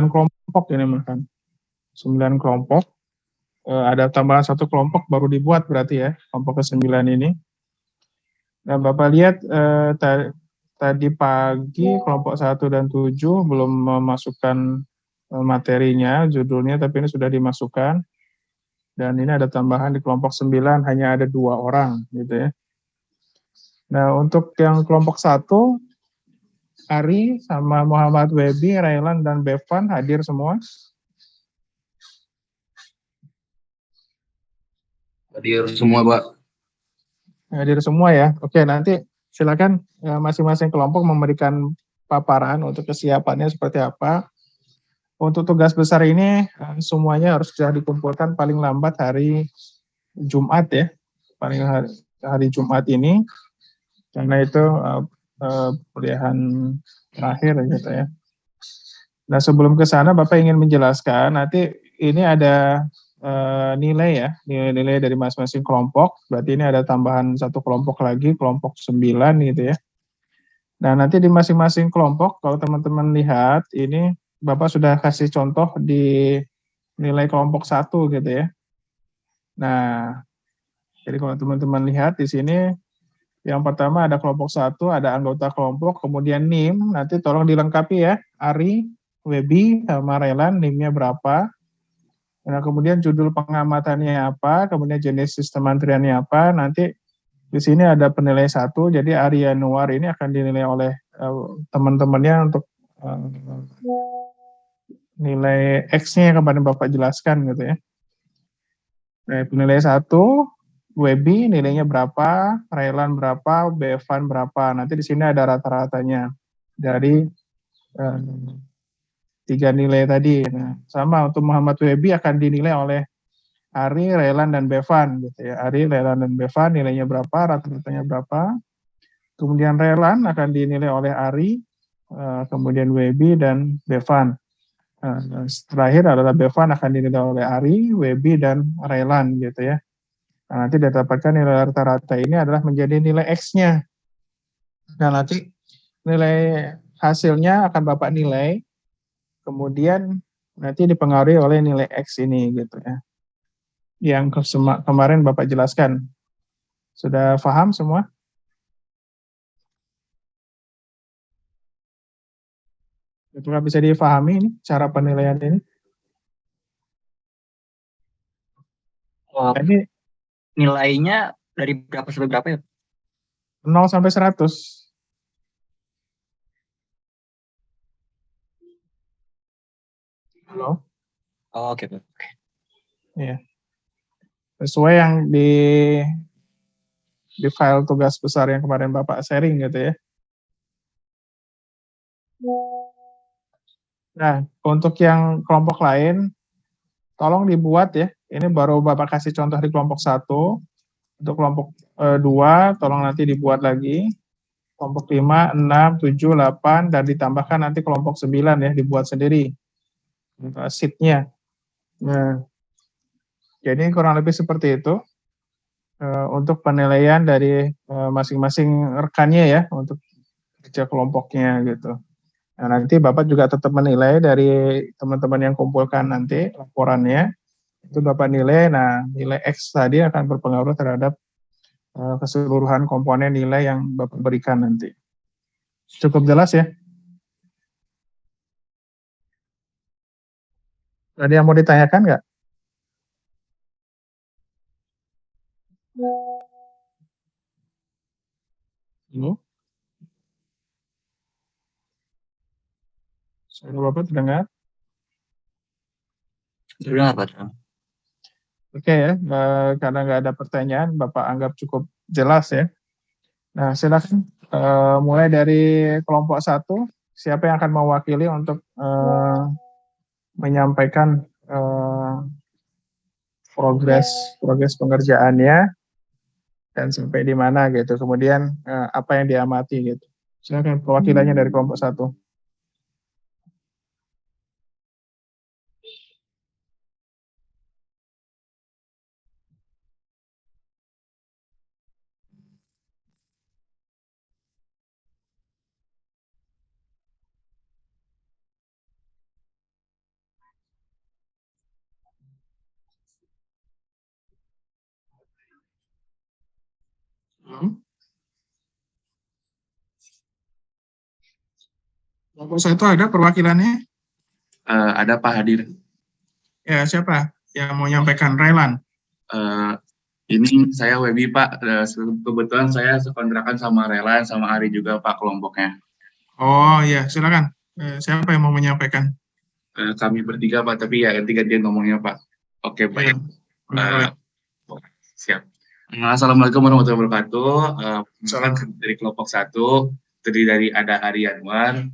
kelompok ini makan. 9 kelompok. Ada tambahan 1 kelompok baru dibuat berarti ya, kelompok ke-9 ini. Nah, Bapak lihat tadi pagi kelompok 1 dan 7 belum memasukkan materinya, judulnya, tapi ini sudah dimasukkan. Dan ini ada tambahan di kelompok 9 hanya ada 2 orang gitu ya. Nah, untuk yang kelompok 1, Ari sama Muhammad Webi, Railan dan Bevan hadir semua. Hadir semua, Pak. Hadir semua ya. Oke, nanti silakan masing-masing kelompok memberikan paparan untuk kesiapannya seperti apa. Untuk tugas besar ini semuanya harus sudah dikumpulkan paling lambat hari Jumat ya. Paling hari Jumat ini. Karena itu kuliahan terakhir gitu ya. Nah, sebelum ke sana Bapak ingin menjelaskan nanti ini ada nilai ya, nilai dari masing-masing kelompok. Berarti ini ada tambahan 1 kelompok lagi, kelompok 9 gitu ya. Nah, nanti di masing-masing kelompok kalau teman-teman lihat ini Bapak sudah kasih contoh di nilai kelompok 1 gitu ya. Nah, jadi kalau teman-teman lihat di sini yang pertama ada kelompok 1, ada anggota kelompok, kemudian NIM, nanti tolong dilengkapi ya, Ari, Webi, sama Relan, NIM-nya berapa. Nah, kemudian judul pengamatannya apa, kemudian jenis sistem antriannya apa, nanti di sini ada penilai 1, jadi Ari Yanuar ini akan dinilai oleh teman-temannya untuk nilai X-nya yang kemarin Bapak jelaskan gitu ya. Nah, penilai 1, Webi nilainya berapa, Railan berapa, Bevan berapa. Nanti di sini ada rata-ratanya dari 3 nilai tadi. Nah, sama untuk Muhammad Webi akan dinilai oleh Ari, Railan, dan Bevan gitu ya. Ari, Railan, dan Bevan nilainya berapa, rata-ratanya berapa. Kemudian Railan akan dinilai oleh Ari, kemudian Webi, dan Bevan. Terakhir adalah Bevan akan dinilai oleh Ari, Webi, dan Railan gitu ya. Nah, nanti didapatkan nilai rata-rata ini adalah menjadi nilai X-nya. Nah, nanti nilai hasilnya akan Bapak nilai, kemudian nanti dipengaruhi oleh nilai X ini gitu ya. Yang kemarin Bapak jelaskan. Sudah paham semua? Apakah bisa dipahami ini cara penilaian ini? Oh, Nah, ini nilainya dari berapa sampai berapa ya? 0 sampai 100. Halo? Oh, oke, Pak. Iya. Sesuai yang di file tugas besar yang kemarin Bapak sharing gitu ya. Nah, untuk yang kelompok lain, tolong dibuat ya. Ini baru Bapak kasih contoh di kelompok 1. Untuk kelompok 2, tolong nanti dibuat lagi. Kelompok 5, 6, 7, 8, dan ditambahkan nanti kelompok 9 ya, dibuat sendiri. Sheet-nya. Nah, jadi kurang lebih seperti itu. Untuk penilaian dari masing-masing rekannya ya, untuk kerja kelompoknya gitu. Nah, nanti Bapak juga tetap menilai dari teman-teman yang kumpulkan nanti laporannya. Itu Bapak nilai, nah nilai X tadi akan berpengaruh terhadap keseluruhan komponen nilai yang Bapak berikan nanti. Cukup jelas ya? Ada yang mau ditanyakan nggak? Halo? Suara Bapak terdengar? Terdengar, Pak. Oke ya, karena nggak ada pertanyaan, Bapak anggap cukup jelas ya. Nah, silakan mulai dari kelompok 1, siapa yang akan mewakili untuk menyampaikan progres pengerjaannya dan sampai di mana gitu. Kemudian apa yang diamati gitu. Silakan perwakilannya dari kelompok 1. Hmm. Kelompok 1 ada perwakilannya? Ada Pak hadir. Ya, siapa yang mau nyampaikan? Railan. Ini saya Webi Pak. Kebetulan saya sekontrakan sama Relan sama Ari juga Pak kelompoknya. Oh iya, silakan. Siapa yang mau menyampaikan? Kami bertiga Pak, tapi ya ganti-gantian ngomongnya Pak. Oke Pak. Iya. Boleh. Siap. Assalamualaikum warahmatullahi wabarakatuh. Salam. Dari kelompok 1, terdiri dari ada Ari Anwar,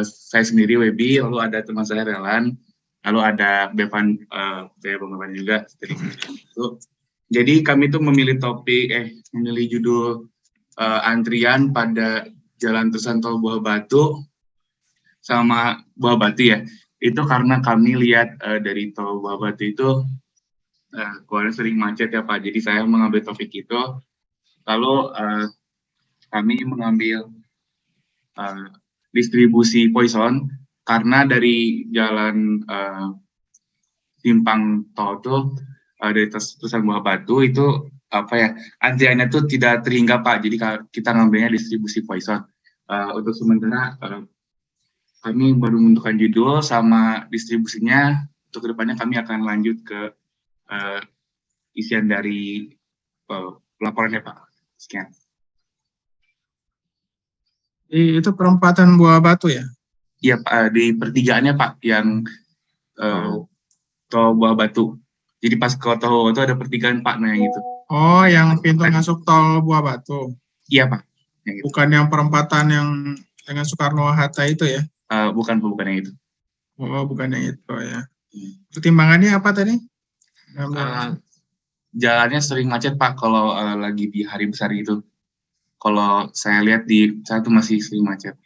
saya sendiri Webi, lalu ada teman saya Relan, lalu ada Bevan, saya Bang Bevan juga. Jadi kami tuh memilih judul antrian pada Jalan Terusan Tol Buah Batu sama Buah Batu ya. Itu karena kami lihat dari Tol Buah Batu itu keluarnya sering macet ya Pak. Jadi saya mengambil topik itu. Lalu kami mengambil distribusi Poison karena dari jalan simpang tol tuh dari Terusan Buah Batu itu antriannya tuh tidak terhingga Pak. Jadi kita ngambilnya distribusi Poison. Untuk sementara kami baru menentukan judul sama distribusinya. Untuk kedepannya kami akan lanjut ke isian dari laporannya Pak. Sekian. Itu perempatan Buah Batu ya? Iya Pak, di pertigaannya Pak yang Tol Buah Batu. Jadi pas ke Tol Buah Batu ada pertigaan Pak, nah yang itu. Oh, yang pintu masuk Tol Buah Batu. Iya Pak. Yang itu. Bukan yang perempatan yang dengan Soekarno-Hatta itu ya? Bukan yang itu. Oh, bukan yang itu ya. Pertimbangannya apa tadi? Jalannya sering macet Pak kalau lagi di hari besar gitu. Kalau saya lihat di saat itu masih sering macet.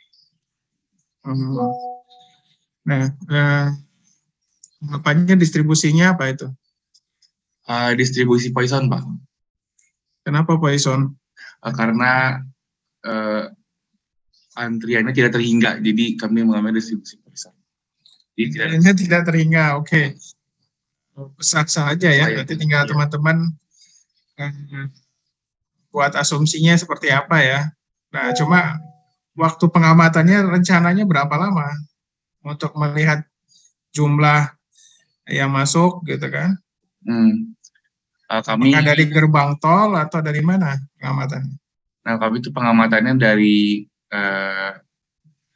Nah, apanya distribusinya apa itu? Distribusi Poison Pak. Kenapa Poison? Karena antriannya tidak terhingga, jadi kami mengambil distribusi Poison. Antriannya tidak terhingga, oke. Sah-sah aja ya, nanti tinggal teman-teman buat asumsinya seperti apa ya. Nah, cuma waktu pengamatannya rencananya berapa lama untuk melihat jumlah yang masuk gitu kan? Apakah dari gerbang tol atau dari mana pengamatannya? Nah, kami itu pengamatannya dari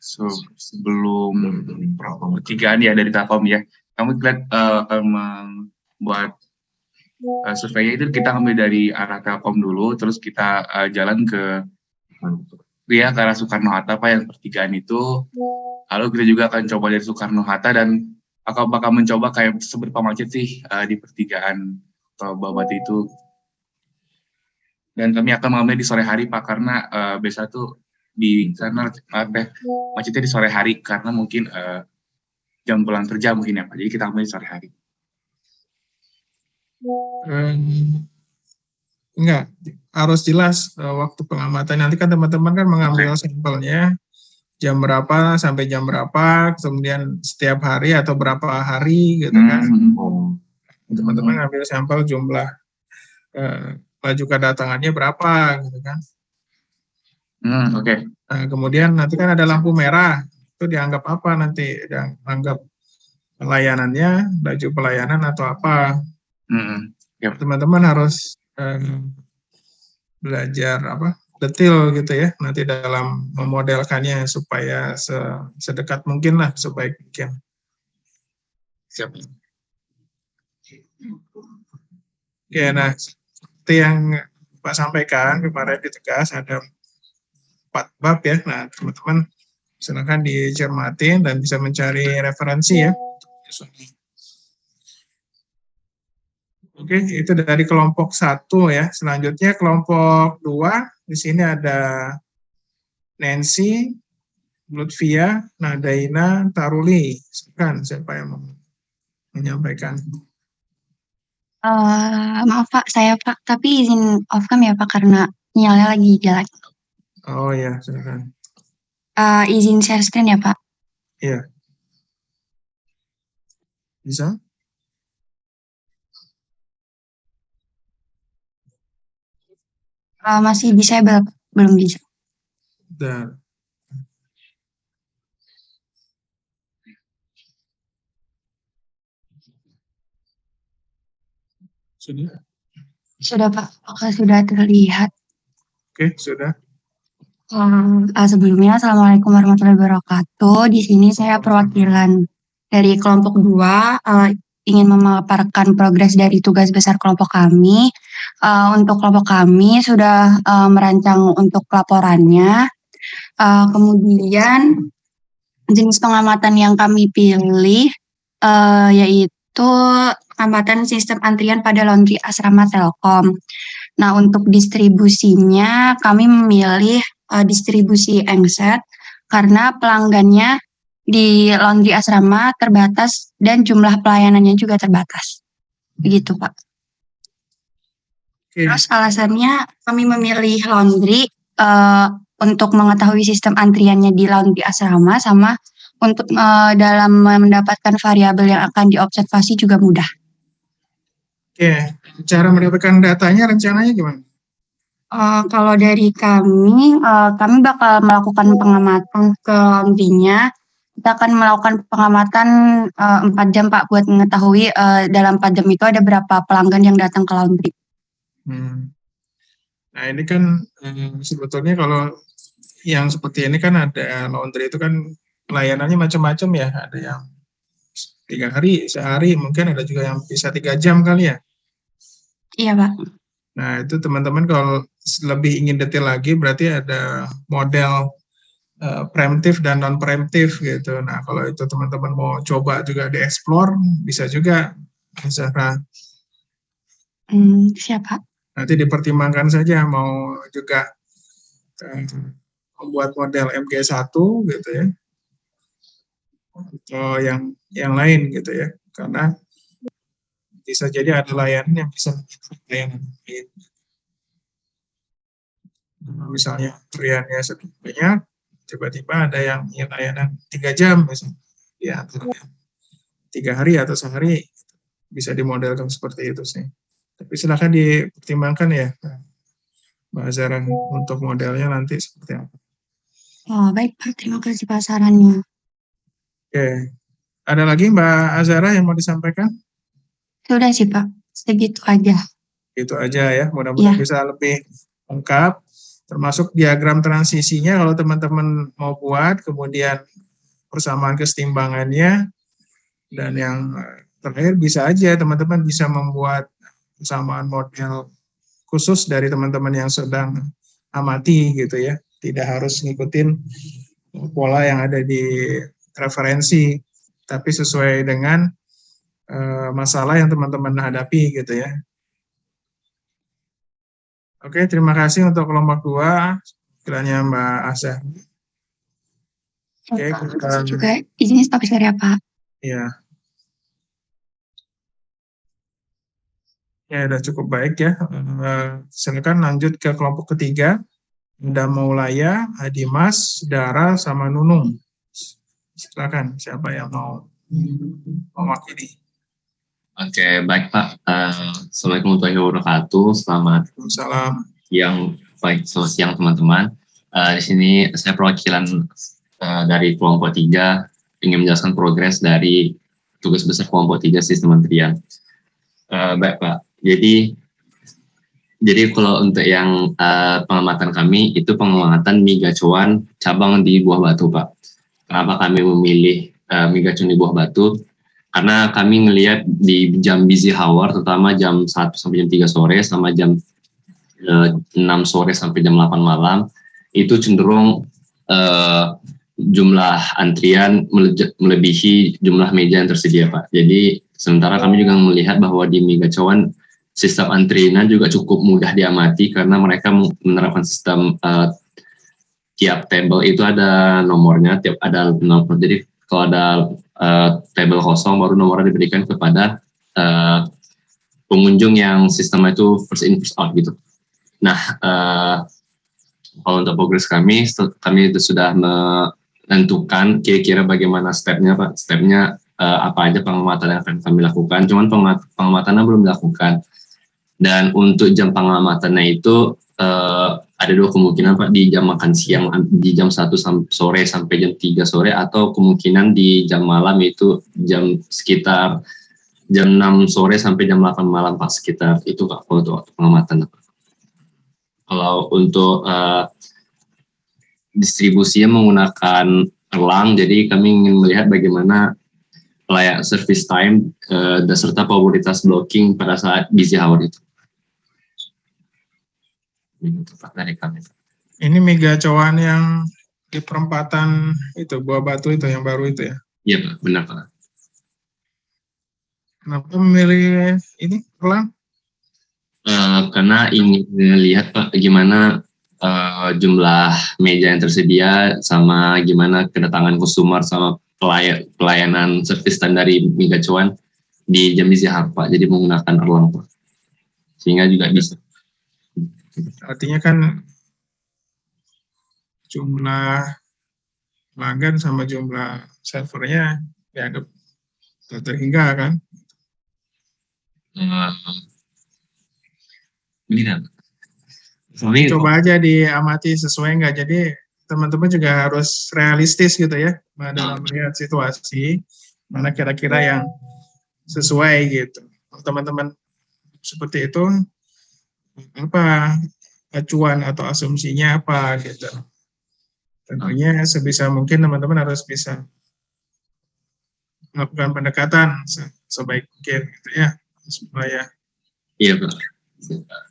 sebelum pertigaan ya dari Telkom ya. Kami lihat membuat surveinya itu kita ambil dari arah Telkom dulu, terus kita jalan ke arah Soekarno-Hatta Pak yang pertigaan itu. Lalu kita juga akan coba dari Soekarno-Hatta dan bakal mencoba kayak seberapa macet sih di pertigaan Tol Buah Batu itu. Dan kami akan mengambil di sore hari Pak karena biasa tuh di sana macetnya di sore hari karena mungkin jam pulang kerja mungkin ya Pak. Jadi kita ambil di sore hari. Enggak, harus jelas waktu pengamatan. Nanti kan teman-teman kan mengambil sampelnya jam berapa sampai jam berapa, kemudian setiap hari atau berapa hari gitu kan. Teman-teman ambil sampel jumlah laju kedatangannya berapa gitu kan. Oke. Nah, kemudian nanti kan ada lampu merah, itu dianggap apa nanti? Dianggap pelayanannya, laju pelayanan atau apa? Teman-teman harus belajar detail gitu ya, nanti dalam memodelkannya supaya sedekat mungkin lah, sebaik mungkin. Siap. Oke, nah seperti yang Pak sampaikan kemarin di Tegas ada 4 bab ya. Nah, teman-teman silakan dicermati dan bisa mencari referensi ya. Oke, itu dari kelompok 1 ya. Selanjutnya kelompok 2, di sini ada Nancy, Lutfia, Nadaina, Taruli. Silakan siapa yang mau menyampaikan? Maaf Pak, saya Pak, tapi izin off cam ya Pak karena sinyalnya lagi jelek. Oh ya, silakan. Izin share screen ya Pak. Iya. Bisa? Masih disable, Pak. Belum bisa. Dan sudah, Sudah, Pak. Apakah sudah terlihat? oke, sudah. Sebelumnya, Assalamualaikum warahmatullahi wabarakatuh. Di sini saya perwakilan dari kelompok 2, ingin memaparkan progres dari tugas besar kelompok kami. Untuk kelompok kami sudah merancang untuk laporannya. Kemudian jenis pengamatan yang kami pilih yaitu pengamatan sistem antrian pada laundry asrama Telkom. Nah, untuk distribusinya kami memilih distribusi Engset karena pelanggannya di laundry asrama terbatas dan jumlah pelayanannya juga terbatas. Begitu, Pak. Oke, Terus alasannya kami memilih laundry untuk mengetahui sistem antriannya di laundry asrama sama untuk dalam mendapatkan variabel yang akan diobservasi juga mudah. oke. Cara mendapatkan datanya rencananya gimana? Kalau dari kami bakal melakukan pengamatan ke laundry-nya. Kita akan melakukan pengamatan 4 jam, Pak, buat mengetahui dalam 4 jam itu ada berapa pelanggan yang datang ke laundry. Nah, ini kan sebetulnya kalau yang seperti ini kan ada laundry itu kan layanannya macam-macam ya. Ada yang 3 hari, sehari, mungkin ada juga yang bisa 3 jam kali ya. Iya, Pak. Nah, itu teman-teman kalau lebih ingin detail lagi berarti ada model preemptif dan non preemptif gitu. Nah, kalau itu teman-teman mau coba juga dieksplor, bisa juga, Zahra. Siapa? Nanti dipertimbangkan saja mau juga membuat model MG1 gitu ya, atau yang lain gitu ya, karena bisa jadi ada layanan yang bisa layanan lain. Misalnya hariannya banyak, tiba-tiba ada yang ingin layanan 3 jam misalnya, ya 3 hari atau sehari, bisa dimodelkan seperti itu sih. Tapi silakan dipertimbangkan ya, Mbak Azara, untuk modelnya nanti seperti apa. Baik, Pak. Terima kasih, Pak, sarannya. Oke, ada lagi Mbak Azara yang mau disampaikan? Sudah sih, Pak. Segitu aja. Itu aja ya, mudah-mudahan Iya. bisa lebih lengkap, termasuk diagram transisinya kalau teman-teman mau buat, kemudian persamaan kesetimbangannya, dan yang terakhir bisa aja teman-teman bisa membuat persamaan model khusus dari teman-teman yang sedang amati gitu ya, tidak harus ngikutin pola yang ada di referensi, tapi sesuai dengan masalah yang teman-teman hadapi gitu ya. Oke, terima kasih untuk kelompok 2, kiranya Mbak Azah. Oke, Terima kasih juga. Izin stop share ya, Pak. Ya. Ya, udah cukup baik ya. Silakan lanjut ke kelompok ketiga. Ada Maulaya, Adimas, Dara, sama Nunung. Silakan, siapa yang mau mewakili? Oke, baik Pak. Assalamualaikum warahmatullahi wabarakatuh. Selamat Salam. selamat siang teman-teman. Di sini saya perwakilan dari kelompok 3 ingin menjelaskan progres dari tugas besar kelompok 3 sistem antrian. Baik Pak. Jadi kalau untuk yang pengamatan kami itu pengamatan mie gacuan cabang di Buah Batu Pak. Kenapa kami memilih mie gacuan di Buah Batu? Karena kami ngelihat di jam busy hour, terutama jam 1 sampai jam 3 sore, sama jam 6 sore sampai jam 8 malam, itu cenderung jumlah antrian melebihi jumlah meja yang tersedia, Pak. Jadi, sementara kami juga melihat bahwa di Mie Gacuan, sistem antrian juga cukup mudah diamati, karena mereka menerapkan sistem tiap table itu ada nomornya, ada nomor. Jadi, kalau ada table kosong, baru nomornya diberikan kepada pengunjung yang sistemnya itu first in first out gitu. Nah, kalau untuk progres kami itu sudah menentukan kira-kira bagaimana stepnya Pak. Stepnya apa aja pengamatan yang akan kami lakukan. Cuman pengamatannya belum dilakukan. Dan untuk jam pengamatannya itu ada dua kemungkinan Pak, di jam makan siang di jam 1 sore sampai jam 3 sore, atau kemungkinan di jam malam itu sekitar jam 6 sore sampai jam 8 malam Pak, sekitar itu Pak untuk waktu pengamatan Pak. Kalau untuk distribusinya menggunakan elang, jadi kami ingin melihat bagaimana layak service time serta probabilitas blocking pada saat busy hour itu. Itu Pak dari kami. Ini mega cowan yang di perempatan itu, Buah Batu itu yang baru itu ya? Iya Pak, benar Pak. Kenapa memilih ini elang? Karena ingin lihat Pak gimana jumlah meja yang tersedia, sama gimana kedatangan customer sama pelayanan service stand dari Mega Cowan di jam busy hour Pak. Jadi menggunakan elang Pak, sehingga juga bisa. Artinya kan jumlah pelanggan sama jumlah servernya dianggap tak terhingga kan? Ini kan. Coba aja diamati sesuai nggak. Jadi teman-teman juga harus realistis gitu ya dalam melihat situasi mana kira-kira yang sesuai gitu. Kalau teman-teman seperti itu, apa acuan atau asumsinya apa gitu. Tentunya sebisa mungkin teman-teman harus bisa melakukan pendekatan sebaik mungkin gitu ya supaya. Iya Pak.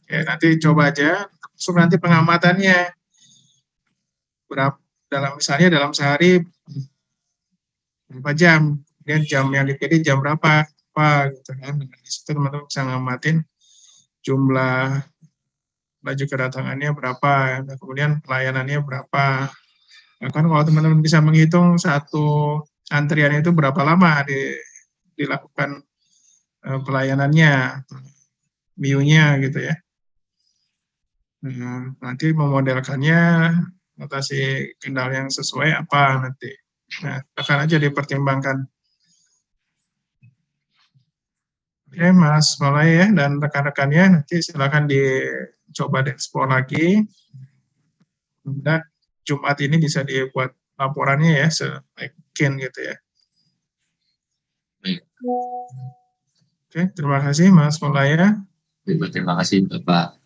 Ya, nanti coba aja. So, nanti pengamatannya berapa misalnya dalam sehari berapa jam, kemudian jam yang dipilih jam berapa, apa gitu kan. Di situ teman-teman bisa ngamatin jumlah laju kedatangannya berapa, dan kemudian pelayanannya berapa. Nah, kan kalau teman-teman bisa menghitung satu antrian itu berapa lama dilakukan pelayanannya, MIU-nya gitu ya. Nah, nanti memodelkannya notasi kendala yang sesuai apa nanti. Nah, akan aja dipertimbangkan. Oke, Mas Malay ya, dan rekan-rekannya nanti silakan dicoba dieksplor lagi. Dan Jumat ini bisa dibuat laporannya ya, sebaik mungkin gitu ya. Baik. Oke, terima kasih Mas Malay ya. Terima kasih Bapak.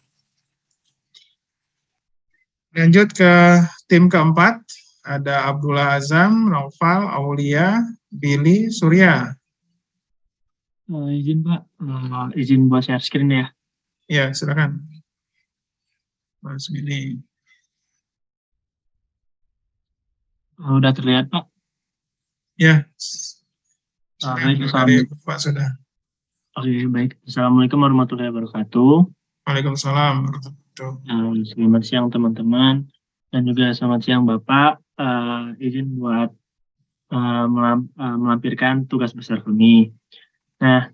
Lanjut ke tim keempat, ada Abdullah Azam, Naufal, Aulia, Billy, Surya. Izin Pak, izin buat share screen ya. Ya, silakan. Mas Billy. Udah terlihat Pak? Ya. Baik, Dari Bapak sudah. Oke, baik. Assalamualaikum warahmatullahi wabarakatuh. Waalaikumsalam warahmatullahi wabarakatuh. Selamat siang teman-teman, dan juga selamat siang Bapak. Izin buat melampirkan tugas besar kami. Nah,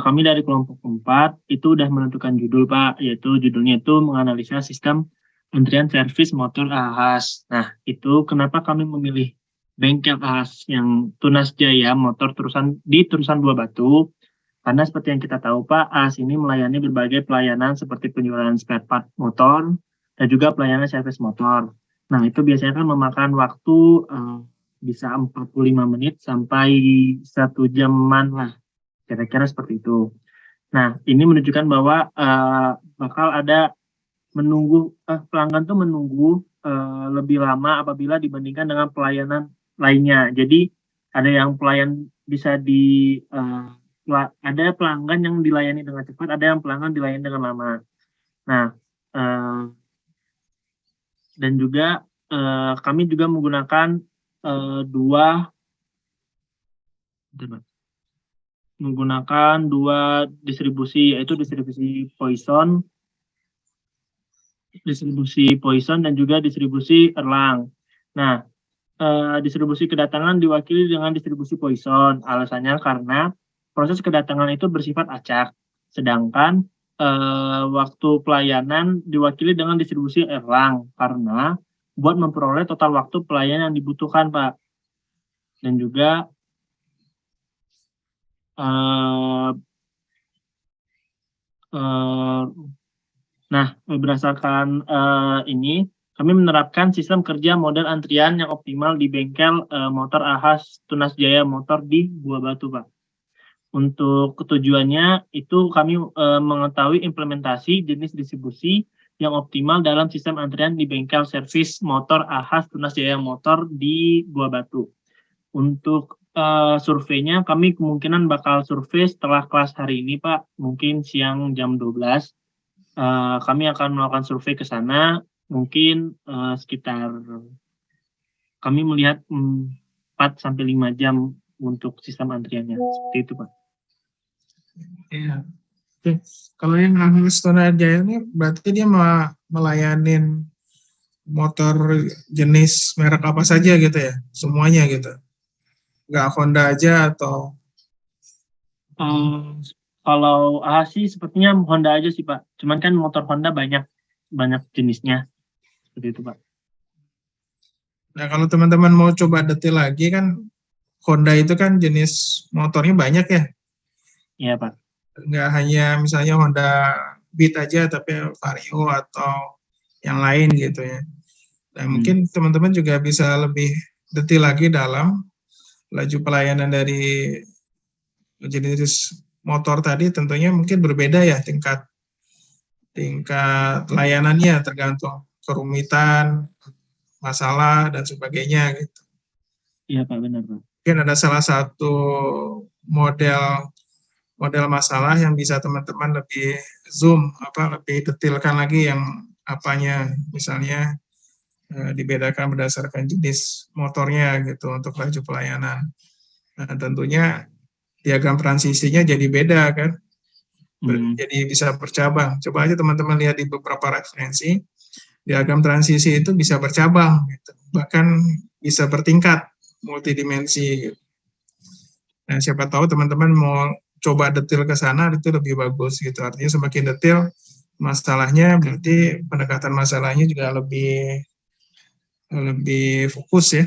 kami dari kelompok 4 itu udah menentukan judul Pak, yaitu judulnya itu menganalisa sistem antrian servis motor AHAS. Nah, itu kenapa kami memilih bengkel AHAS yang Tunas Jaya motor di Terusan Buah Batu. Karena seperti yang kita tahu Pak, AHAS ini melayani berbagai pelayanan seperti penjualan spare part motor dan juga pelayanan servis motor. Nah, itu biasanya kan memakan waktu bisa 45 menit sampai 1 jaman lah. Kira-kira seperti itu. Nah, ini menunjukkan bahwa bakal ada pelanggan tuh menunggu lebih lama apabila dibandingkan dengan pelayanan lainnya. Jadi ada yang pelayan bisa ada pelanggan yang dilayani dengan cepat, ada yang pelanggan dilayani dengan lama. Nah, dan juga kami juga menggunakan dua distribusi, yaitu distribusi Poison dan juga distribusi Erlang. Nah, distribusi kedatangan diwakili dengan distribusi Poison. Alasannya karena proses kedatangan itu bersifat acak, sedangkan waktu pelayanan diwakili dengan distribusi Erlang karena buat memperoleh total waktu pelayanan yang dibutuhkan, Pak. Dan juga Nah, berdasarkan ini, kami menerapkan sistem kerja model antrian yang optimal di bengkel motor Ahas Tunas Jaya Motor di Buah Batu, Pak. Untuk ketujuannya itu kami mengetahui implementasi jenis distribusi yang optimal dalam sistem antrian di bengkel servis motor Ahas Tunas Jaya Motor di Buah Batu. Untuk surveinya kami kemungkinan bakal survei setelah kelas hari ini, Pak, mungkin siang jam 12. Kami akan melakukan survei ke sana, mungkin sekitar kami melihat 4-5 jam untuk sistem antriannya. Seperti itu, Pak. Iya. Oke. Kalau yang Ahas Tunas Jaya ini berarti dia melayanin motor jenis merek apa saja gitu ya? Semuanya gitu. Nggak Honda aja atau Kalau sih sepertinya Honda aja sih, Pak. Cuman kan motor Honda banyak jenisnya. Seperti itu, Pak. Nah, kalau teman-teman mau coba detail lagi kan Honda itu kan jenis motornya banyak ya. Iya, Pak. Nggak hanya misalnya Honda Beat aja, tapi Vario atau yang lain gitu ya. Nah, mungkin teman-teman juga bisa lebih detail lagi dalam laju pelayanan dari jenis motor tadi, tentunya mungkin berbeda ya tingkat layanannya tergantung kerumitan, masalah dan sebagainya gitu. Iya, Pak, benar, Pak. Mungkin ada salah satu model masalah yang bisa teman-teman lebih lebih detailkan lagi yang apanya, misalnya dibedakan berdasarkan jenis motornya gitu untuk laju pelayanan. Nah, tentunya diagram transisinya jadi beda kan, jadi bisa bercabang. Coba aja teman-teman lihat di beberapa referensi, diagram transisi itu bisa bercabang, gitu. Bahkan bisa bertingkat, multidimensi. Gitu. Nah, siapa tahu teman-teman mau coba detail ke sana itu lebih bagus gitu. Artinya semakin detail masalahnya, berarti pendekatan masalahnya juga lebih fokus ya,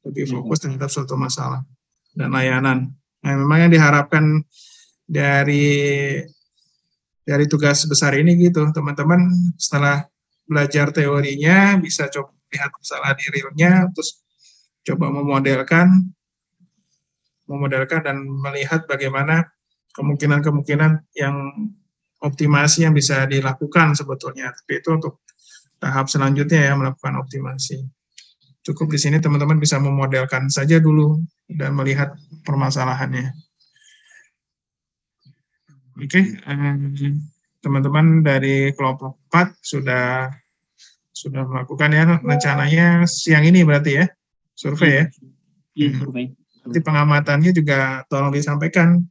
lebih fokus terhadap suatu masalah dan layanan. Nah, memang yang diharapkan dari tugas besar ini gitu, teman-teman setelah belajar teorinya bisa coba lihat masalah di realnya, terus coba memodelkan dan melihat bagaimana kemungkinan yang optimasi yang bisa dilakukan sebetulnya. Tapi itu untuk tahap selanjutnya ya, melakukan optimasi. Cukup di sini teman-teman bisa memodelkan saja dulu dan melihat permasalahannya. Oke, teman-teman dari kelompok 4 sudah melakukan ya rencananya siang ini berarti ya, survei ya? Iya, survei. Nanti pengamatannya juga tolong disampaikan.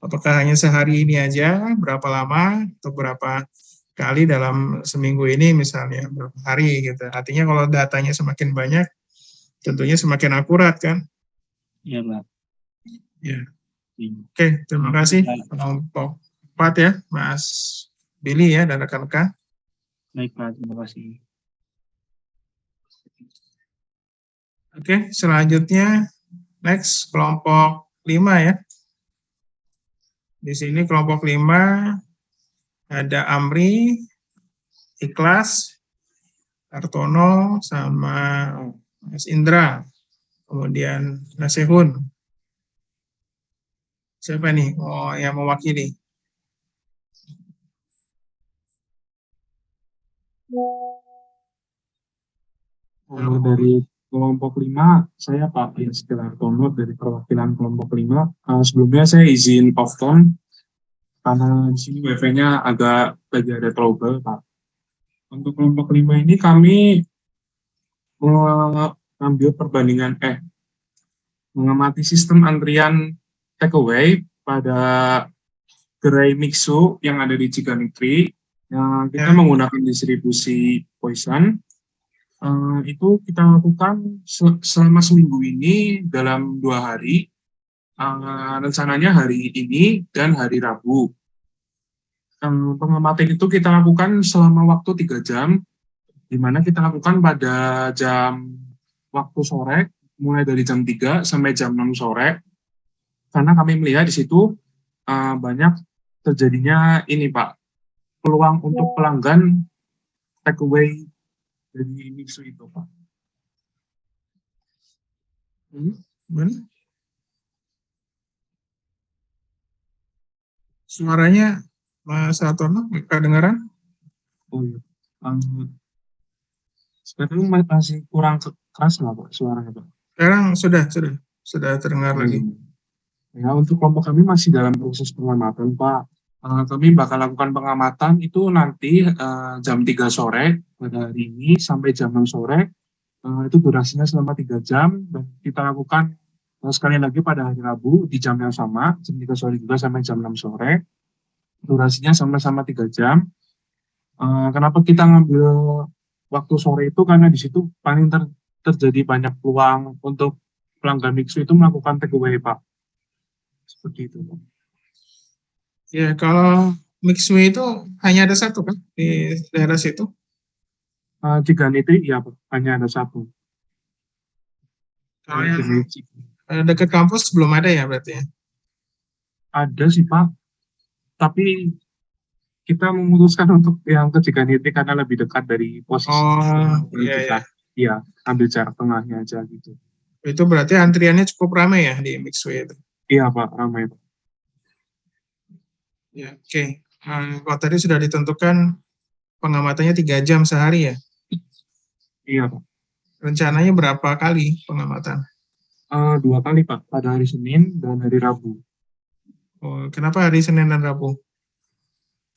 Apakah hanya sehari ini aja, berapa lama, atau berapa kali dalam seminggu ini misalnya, berapa hari gitu. Artinya kalau datanya semakin banyak, tentunya semakin akurat kan? Iya, Pak. Ya. Oke, terima kasih kelompok 4 ya, Mas Billy ya, dan rekan-rekan. Baik, Pak. Terima kasih. Oke, selanjutnya next kelompok 5 ya. Di sini kelompok 5 ada Amri, Ikhlas, Artono, sama Mas Indra, kemudian Nasehun. Siapa nih yang mewakili? Dari kelompok 5, saya Pak Yasir Artono dari perwakilan kelompok 5. Sebelumnya saya izin off cam karena di sini wifi-nya agak lagi ada trouble, Pak. Untuk kelompok 5 ini kami mengambil perbandingan mengamati sistem antrian takeaway pada gerai Mixu yang ada di Ciganjur. Kita menggunakan distribusi Poison. Itu kita lakukan selama seminggu ini dalam 2 hari. Rencananya hari ini dan hari Rabu. Pengamatan itu kita lakukan selama waktu 3 jam, di mana kita lakukan pada jam waktu sore, mulai dari jam 3 sampai jam 6 sore. Karena kami melihat di situ banyak terjadinya ini Pak, peluang untuk pelanggan take away dari Mixu itu, Pak. Gimana? Suaranya Mas Atono kedengaran? Oh iya. Sekarang masih kurang keras nggak Pak suaranya Pak? Sekarang sudah terdengar lagi. Ya, untuk kelompok kami masih dalam proses pengamatan Pak. Kami bakal lakukan pengamatan itu nanti jam 3 sore pada hari ini sampai jam 6 sore. Itu durasinya selama 3 jam dan kita lakukan sekali lagi pada hari Rabu di jam yang sama, jam 3 sore juga sampai jam 6 sore. Durasinya sama-sama 3 jam. Kenapa kita ngambil waktu sore itu karena di situ paling terjadi banyak peluang untuk pelanggan Mixu itu melakukan takeaway Pak. Seperti itu Pak. Ya, kalau Mixu itu hanya ada satu kan di daerah situ? Jika Nitri, iya Pak, hanya ada satu. Kalau yang dekat kampus belum ada ya berarti ya? Ada sih Pak, tapi kita memutuskan untuk yang ke Ciganiti karena lebih dekat dari posisi kita. Iya, ambil jarak tengahnya aja gitu. Itu berarti antriannya cukup ramai ya di Mixu itu? Iya Pak, ramai Pak. Ya, oke. Kalau tadi sudah ditentukan pengamatannya 3 jam sehari ya? Iya Pak. Rencananya berapa kali pengamatan? 2 kali Pak, pada hari Senin dan hari Rabu. Oh, kenapa hari Senin dan Rabu?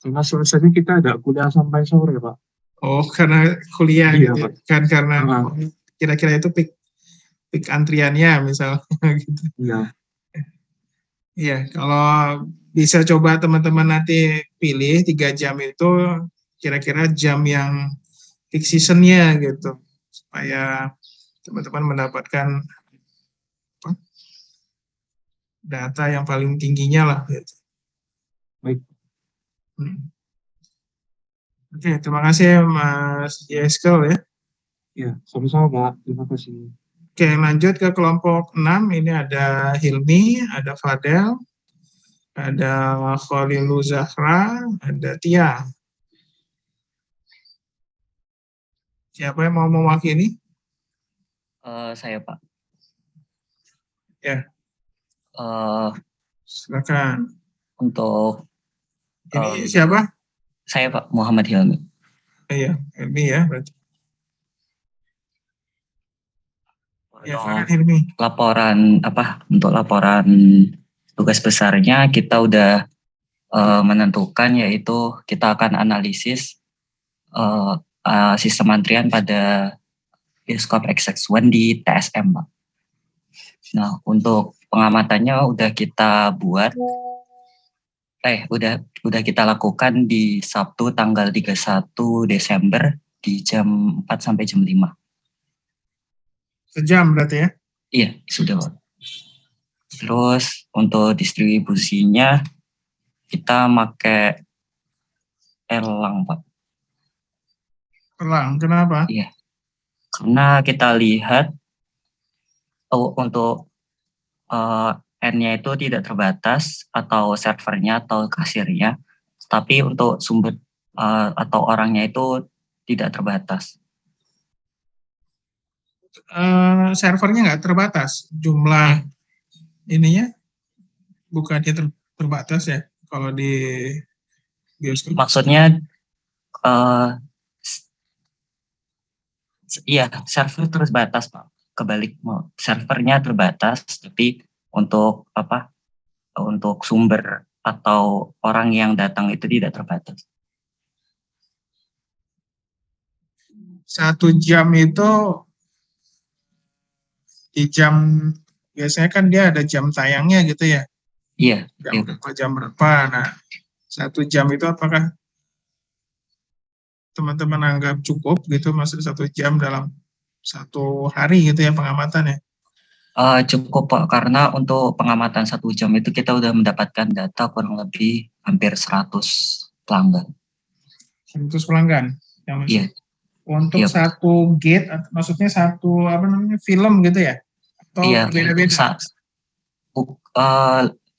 Karena selesainya kita ada kuliah sampai sore Pak. Oh, karena kuliah iya, gitu. Kan karena kira-kira itu peak antriannya misalnya gitu. Iya. Iya, kalau bisa coba teman-teman nanti pilih 3 jam itu kira-kira jam yang peak season-nya gitu. Supaya teman-teman mendapatkan data yang paling tingginya lah gitu. Baik. Oke, terima kasih Mas Yeskel ya. Iya, sama-sama Pak. Terima kasih. Oke, lanjut ke kelompok 6. Ini ada Hilmi, ada Fadel, ada Kholilu Zahra, ada Tia. Siapa yang mau mewakili? Saya Pak. Ya. Silakan. Untuk ini siapa? Saya Pak Muhammad Hilmi. Iya, Hilmi ya berarti. Ya, Hilmi. Untuk laporan tugas besarnya kita udah menentukan, yaitu kita akan analisis sistem antrian pada bioskop XX1 di TSM Pak. Nah, untuk pengamatannya udah kita buat, udah kita lakukan di Sabtu tanggal 31 Desember di jam 4 sampai jam 5. Sejam berarti ya? Iya, sudah Pak. Terus untuk distribusinya kita pakai elang Pak. Elang, kenapa? Iya, karena kita lihat untuk N-nya itu tidak terbatas atau servernya atau kasirnya, tapi untuk sumber atau orangnya itu tidak terbatas. Servernya nggak terbatas, jumlah ininya bukannya terbatas ya kalau di bioskop? Maksudnya iya, server terbatas Pak. Kebalik, servernya terbatas, tapi untuk untuk sumber atau orang yang datang itu tidak terbatas. 1 jam itu di jam biasanya kan dia ada jam tayangnya gitu ya? Iya. Jam berapa? Nah, 1 jam itu apakah teman-teman anggap cukup gitu, maksudnya 1 jam dalam 1 hari gitu ya pengamatannya? Cukup Pak, karena untuk pengamatan 1 jam itu kita udah mendapatkan data kurang lebih hampir 100 pelanggan. 100 pelanggan? Iya. Untuk satu gate, maksudnya satu film gitu ya? Atau iya, beda-beda?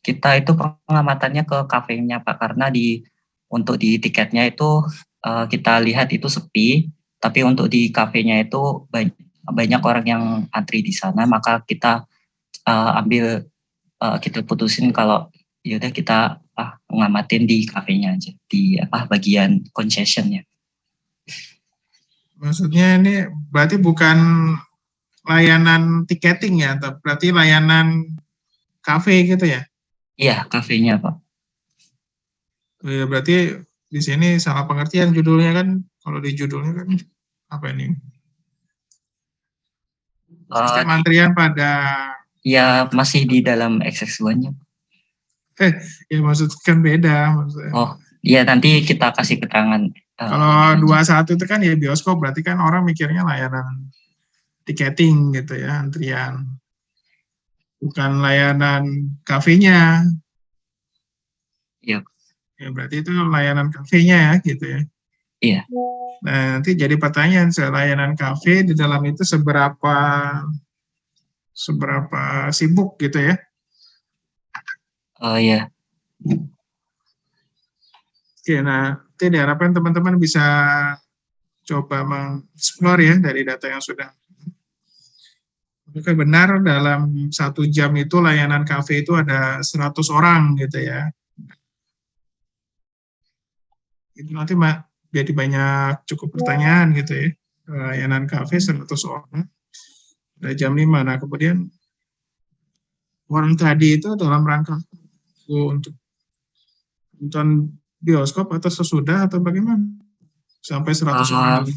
Kita itu pengamatannya ke kafenya Pak, karena di untuk di tiketnya itu kita lihat itu sepi, tapi untuk di kafenya itu banyak orang yang antri di sana, maka kita kita putusin kalau yaudah kita ngamatin di kafenya aja, di bagian concessionnya. Maksudnya ini berarti bukan layanan tiketing ya, berarti layanan kafe gitu ya? Iya, kafenya Pak. Ya, berarti di sini salah pengertian judulnya kan, kalau di judulnya kan apa ini? Sistem antrian pada... Ya masih di dalam XX1-nya. Ya maksudkan beda maksudnya. Oh iya, nanti kita kasih keterangan. Kalau 21 itu kan ya bioskop, berarti kan orang mikirnya layanan tiketing gitu ya, antrian. Bukan layanan kafenya. Iya. Ya berarti itu layanan kafenya ya gitu ya. Iya. Nah nanti jadi pertanyaan, layanan kafe di dalam itu seberapa sibuk gitu ya? Iya. Oke, nah nanti diharapkan teman-teman bisa coba mengeksplor ya dari data yang sudah. Apakah benar dalam 1 jam itu layanan kafe itu ada 100 orang gitu ya? Itu nanti jadi banyak cukup pertanyaan gitu ya. Layanan kafe 100 orang pada jam 5. Nah kemudian orang tadi itu dalam rangka untuk nonton bioskop atau sesudah atau bagaimana? Sampai 100 orang.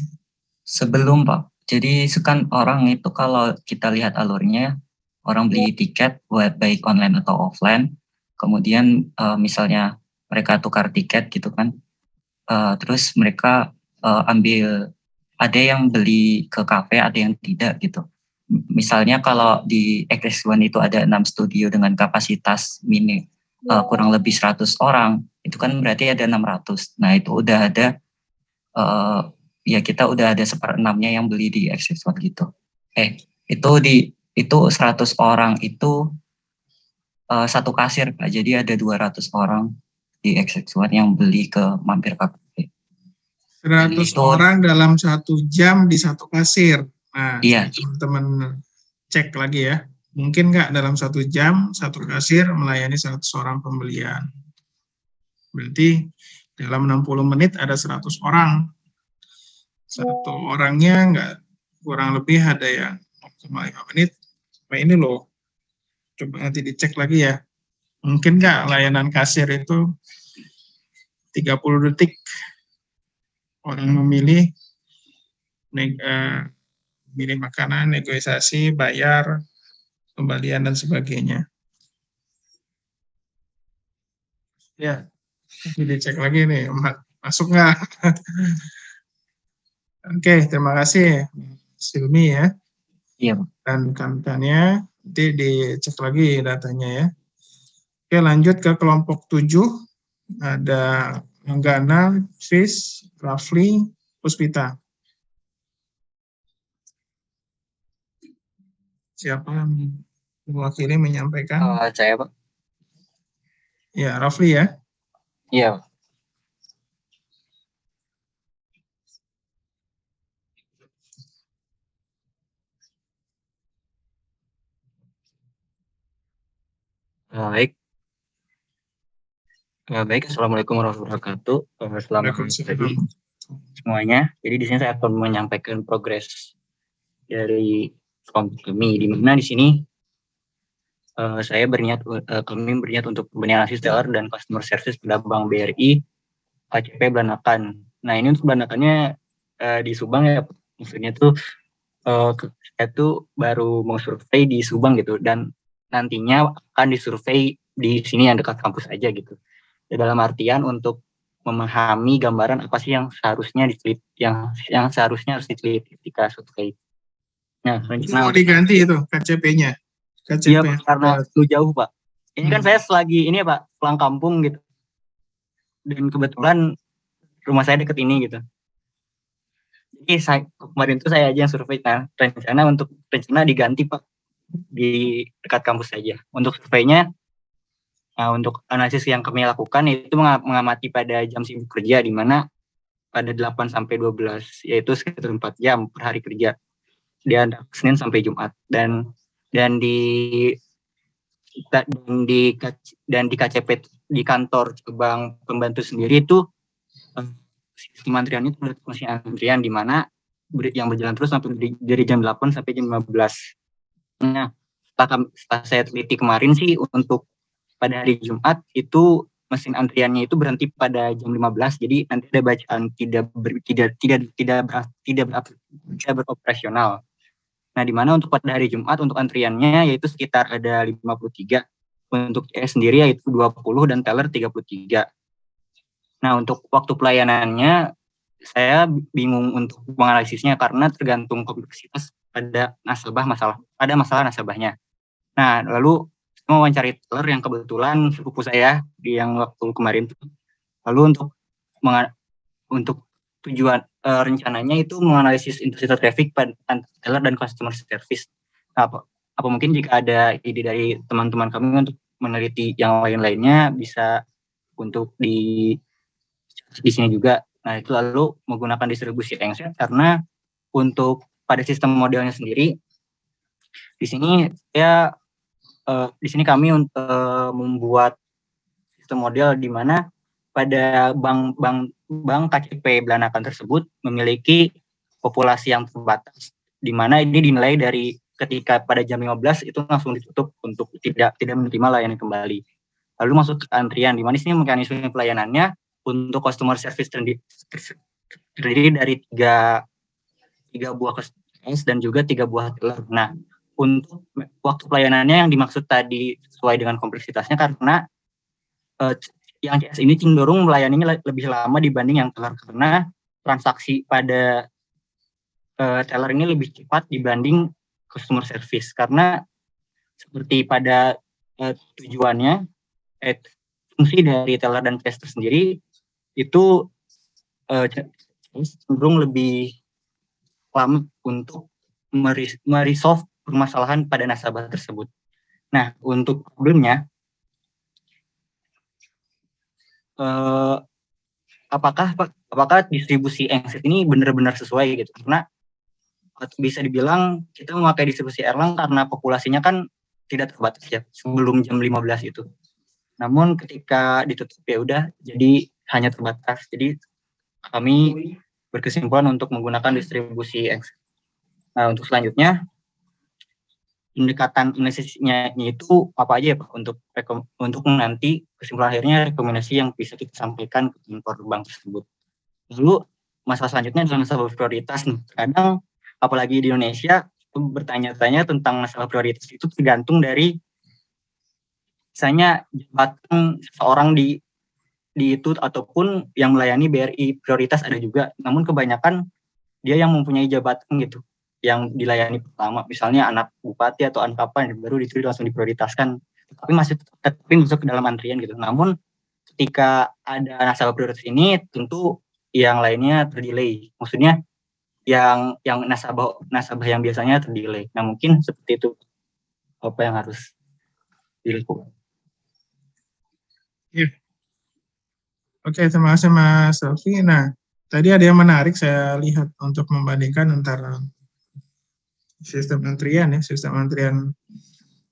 Sebelum Pak. Jadi kan orang itu kalau kita lihat alurnya, orang beli tiket baik online atau offline, kemudian misalnya mereka tukar tiket gitu kan, terus mereka ambil, ada yang beli ke kafe, ada yang tidak gitu. Misalnya kalau di XX1 itu ada 6 studio dengan kapasitas kurang lebih 100 orang, itu kan berarti ada 600. Nah itu udah ada, ya kita udah ada 1/6-nya yang beli di XX1 gitu. Itu 100 orang itu satu kasir Pak, jadi ada 200 orang di XX1 yang beli ke mampir kafe. 100 orang dalam 1 jam di satu kasir. Nah, iya. Teman-teman cek lagi ya. Mungkin nggak dalam 1 jam, satu kasir melayani 100 orang pembelian. Berarti dalam 60 menit ada 100 orang. Satu orangnya nggak, kurang lebih ada yang 0,5 menit. Nah ini loh, coba nanti dicek lagi ya. Mungkin nggak layanan kasir itu 30 detik orang memilih milih makanan, negosiasi, bayar, kembalian dan sebagainya. Ya, nanti dicek lagi nih, masuk nggak? Oke, terima kasih Silmi ya. Iya. Dan rekan-rekannya, nanti dicek lagi datanya ya. Oke, lanjut ke kelompok 7. Ada Anggana, Fis, Rafli, Puspita. Siapa yang mewakili menyampaikan? Saya Pak. Ya, Rafli ya. Iya. Baik. Assalamualaikum warahmatullahi wabarakatuh. Selamat pagi semuanya. Jadi di sini saya akan menyampaikan progres dari kelompok kami, di mana di sini kami berniat untuk pembinaan analysis teller dan customer service pada Bank BRI KCP Belanakan. Nah ini untuk Belanakannya di Subang ya, maksudnya tuh saya tuh baru mau survei di Subang gitu, dan nantinya akan disurvei di sini yang dekat kampus aja gitu. Ya, dalam artian untuk memahami gambaran apa sih yang seharusnya diteliti, yang seharusnya harus diteliti ketika survei. Nah, mau diganti itu KCP-nya. Iya, karena itu jauh Pak. Ini kan saya selagi ini ya Pak, pulang kampung gitu. Dan kebetulan rumah saya deket ini gitu. Jadi kemarin itu saya aja yang survei. Nah, rencana diganti Pak di dekat kampus saja. Untuk surveinya Nah, untuk analisis yang kami lakukan itu mengamati pada jam sibuk kerja, di mana pada 8 sampai 12, yaitu sekitar 4 jam per hari kerja, di antara Senin sampai Jumat. Dan di KCP di kantor cabang pembantu sendiri itu sistem antriannya itu masih antrian, di mana yang berjalan terus sampai dari jam 8 sampai jam 15. Nah, setelah saya teliti kemarin sih, untuk pada hari Jumat itu mesin antriannya itu berhenti pada jam 15, jadi nanti ada bacaan tidak beroperasional. Nah, di mana untuk pada hari Jumat untuk antriannya yaitu sekitar ada 53, untuk CS sendiri yaitu 20 dan teller 33. Nah, untuk waktu pelayanannya saya bingung untuk menganalisisnya karena tergantung kompleksitas pada masalah nasabahnya. Nah, lalu mau mencari teller yang kebetulan sepupu saya di yang waktu kemarin itu. Lalu untuk tujuan rencananya itu menganalisis intensitas traffic pada teller dan customer service. Nah, apa mungkin jika ada ide dari teman-teman kami untuk meneliti yang lain-lainnya bisa untuk di sini juga. Nah, itu lalu menggunakan distribusi engset, karena untuk pada sistem modelnya sendiri di sini kami membuat sistem model di mana pada bank KCP Belanakan tersebut memiliki populasi yang terbatas, di mana ini dinilai dari ketika pada jam 15 itu langsung ditutup untuk tidak menerima layanan kembali. Lalu masuk ke antrian, di mana sini mekanisme pelayanannya untuk customer service terdiri dari tiga buah customer dan juga 3 buah teller. Nah, untuk waktu pelayanannya yang dimaksud tadi sesuai dengan kompleksitasnya, karena yang CS ini cenderung melayaninya lebih lama dibanding yang teller, karena transaksi pada teller ini lebih cepat dibanding customer service, karena seperti pada tujuannya fungsi dari teller dan CS sendiri itu cenderung lebih lama untuk meresolve permasalahan pada nasabah tersebut. Nah, untuk problemnya, apakah distribusi engset ini benar-benar sesuai gitu? Karena bisa dibilang kita memakai distribusi Erlang karena populasinya kan tidak terbatas ya sebelum jam 15 itu. Namun ketika ditutup ya udah jadi hanya terbatas. Jadi kami berkesimpulan untuk menggunakan distribusi engset. Nah, untuk selanjutnya pendekatan analisisnya itu apa aja ya Pak, untuk nanti kesimpulan akhirnya rekomendasi yang bisa kita sampaikan ke kantor bank tersebut. Lalu masalah selanjutnya adalah masalah prioritas nih. Kadang apalagi di Indonesia bertanya-tanya tentang masalah prioritas itu tergantung dari misalnya jabatan seseorang di itu ataupun yang melayani BRI prioritas ada juga. Namun kebanyakan dia yang mempunyai jabatan gitu yang dilayani pertama, misalnya anak bupati atau anak apa yang baru ditulis langsung diprioritaskan, tapi masih masuk ke dalam antrian gitu. Namun ketika ada nasabah prioritas ini, tentu yang lainnya terdelay. Maksudnya yang nasabah yang biasanya terdelay. Nah, mungkin seperti itu apa yang harus dilakukan. Oke, terima kasih Mas Selvi. Nah, tadi ada yang menarik saya lihat untuk membandingkan antara sistem antrian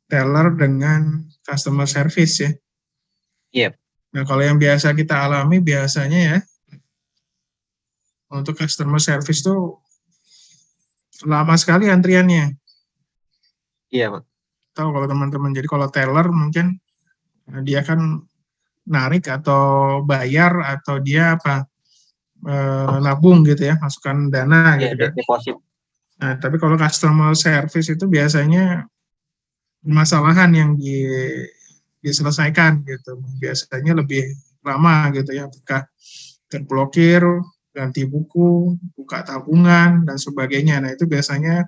teller dengan customer service ya. Yep. Nah, kalau yang biasa kita alami biasanya ya, untuk customer service tuh lama sekali antriannya. Iya, Pak. Tahu kalau teman-teman, jadi kalau teller mungkin dia kan narik atau bayar atau dia nabung gitu ya, masukkan dana gitu kan. Deposit. Nah, tapi kalau customer service itu biasanya permasalahan yang diselesaikan gitu. Biasanya lebih lama gitu ya, apakah terblokir, ganti buku, buka tabungan, dan sebagainya. Nah, itu biasanya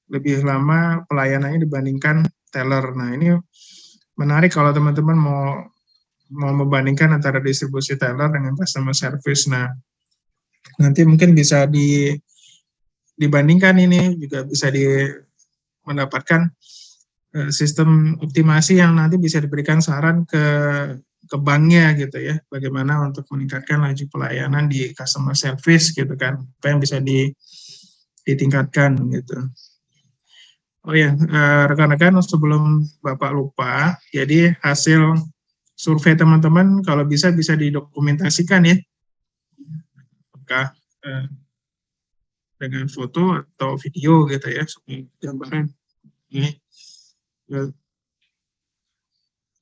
lebih lama pelayanannya dibandingkan teller. Nah, ini menarik kalau teman-teman mau membandingkan antara distribusi teller dengan customer service. Nah, nanti mungkin bisa dibandingkan ini, juga bisa mendapatkan sistem optimasi yang nanti bisa diberikan saran ke banknya gitu ya, bagaimana untuk meningkatkan laju pelayanan di customer service gitu kan, apa yang bisa ditingkatkan gitu. Oh ya, rekan-rekan sebelum Bapak lupa, jadi hasil survei teman-teman kalau bisa didokumentasikan ya, apakah dengan foto atau video gitu ya, sebagai gambaran ini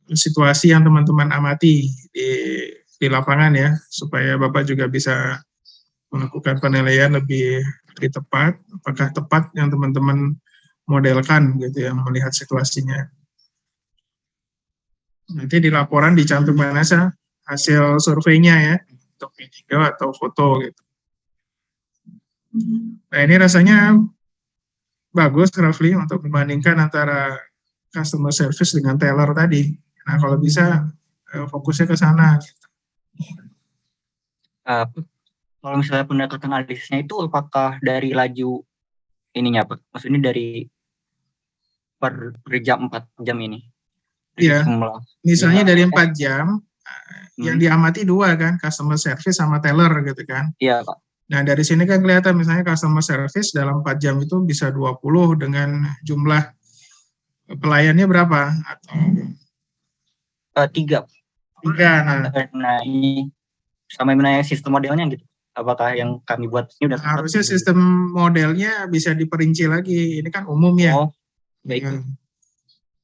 situasi yang teman-teman amati di lapangan ya, supaya Bapak juga bisa melakukan penilaian lebih tepat, apakah tepat yang teman-teman modelkan gitu ya, melihat situasinya. Nanti di laporan dicantumkan aja hasil surveinya ya, untuk video atau foto gitu. Nah ini rasanya bagus Rafli untuk membandingkan antara customer service dengan teller tadi. Nah kalau bisa fokusnya ke sana. Kalau misalnya pendekatan analisisnya itu apakah dari laju ininya Pak? Maksudnya dari per jam 4 jam ini? Iya, misalnya dari 4 jam, yang diamati 2 kan, customer service sama teller gitu kan. Iya Pak. Nah dari sini kan kelihatan misalnya customer service dalam 4 jam itu bisa 20 dengan jumlah pelayannya berapa? Atau 3. Nah ini sama menanya sistem modelnya gitu. Apakah yang kami buat ini udah harusnya sistem modelnya bisa diperinci lagi. Ini kan umum ya. Oh, baik. Ya.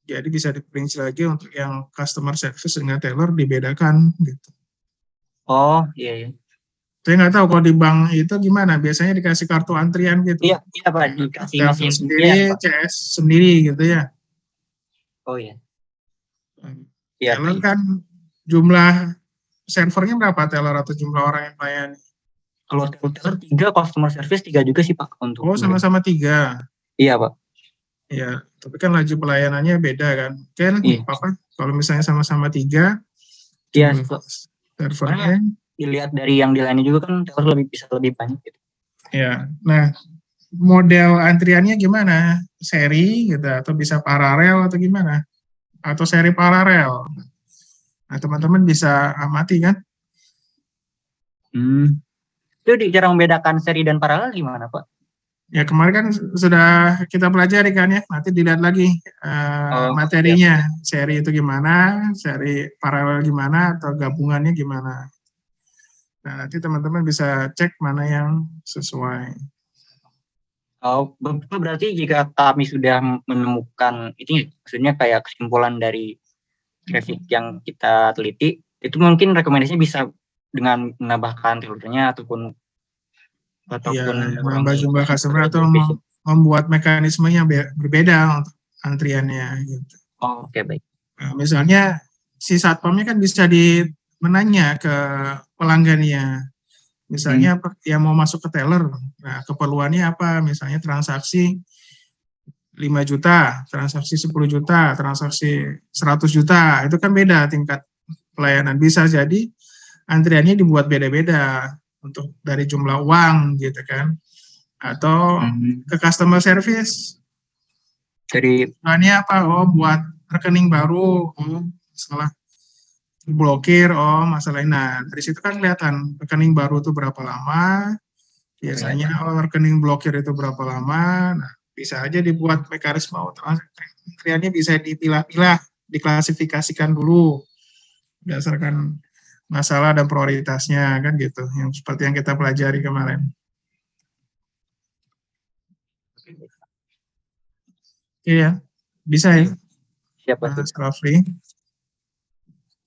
Jadi bisa diperinci lagi untuk yang customer service dengan teller dibedakan gitu. Oh iya. Saya nggak tahu kalau di bank itu gimana. Biasanya dikasih kartu antrian gitu. Iya Pak, dikasih mesin sendiri, CS sendiri gitu ya. Oh iya. Teller kan jumlah servernya berapa teller atau jumlah orang yang melayani? Kalau teller 3, customer service 3 juga sih Pak untuk. Oh sama-sama 3. Iya Pak. Iya, tapi kan laju pelayanannya beda kan. Kan apa? Kalau misalnya sama-sama 3, iya, servernya dilihat dari yang dilayani juga kan teller bisa lebih banyak gitu. Iya. Nah, model antriannya gimana? Seri gitu atau bisa paralel atau gimana? Atau seri paralel? Nah, teman-teman bisa amati kan? Itu cara membedakan seri dan paralel gimana Pak? Ya kemarin kan sudah kita pelajari kan ya, nanti dilihat lagi materinya, seri itu gimana, seri paralel gimana, atau gabungannya gimana. Nah nanti teman-teman bisa cek mana yang sesuai. Oh, berarti jika kami sudah menemukan itu, maksudnya kayak kesimpulan dari grafik yang kita teliti, itu mungkin rekomendasinya bisa dengan menambahkan telurnya ataupun menambah jumlah customer atau membuat mekanismenya berbeda untuk antriannya gitu. Oh, oke, baik. Nah, misalnya si satpamnya kan bisa menanya ke pelanggannya, misalnya yang mau masuk ke teller, nah keperluannya apa, misalnya transaksi 5 juta, transaksi 10 juta, transaksi 100 juta, itu kan beda tingkat pelayanan. Bisa jadi antriannya dibuat beda-beda untuk dari jumlah uang gitu kan, atau ke customer service dari tujuannya apa, oh buat rekening baru, salah blokir, masalahnya. Nah dari situ kan kelihatan rekening baru itu berapa lama biasanya, rekening blokir itu berapa lama. Nah bisa aja dibuat mekanisme antriannya bisa dipilah-pilah, diklasifikasikan dulu berdasarkan masalah dan prioritasnya kan gitu, yang seperti yang kita pelajari kemarin. Iya, bisa ya. Siapa Mas Rafli.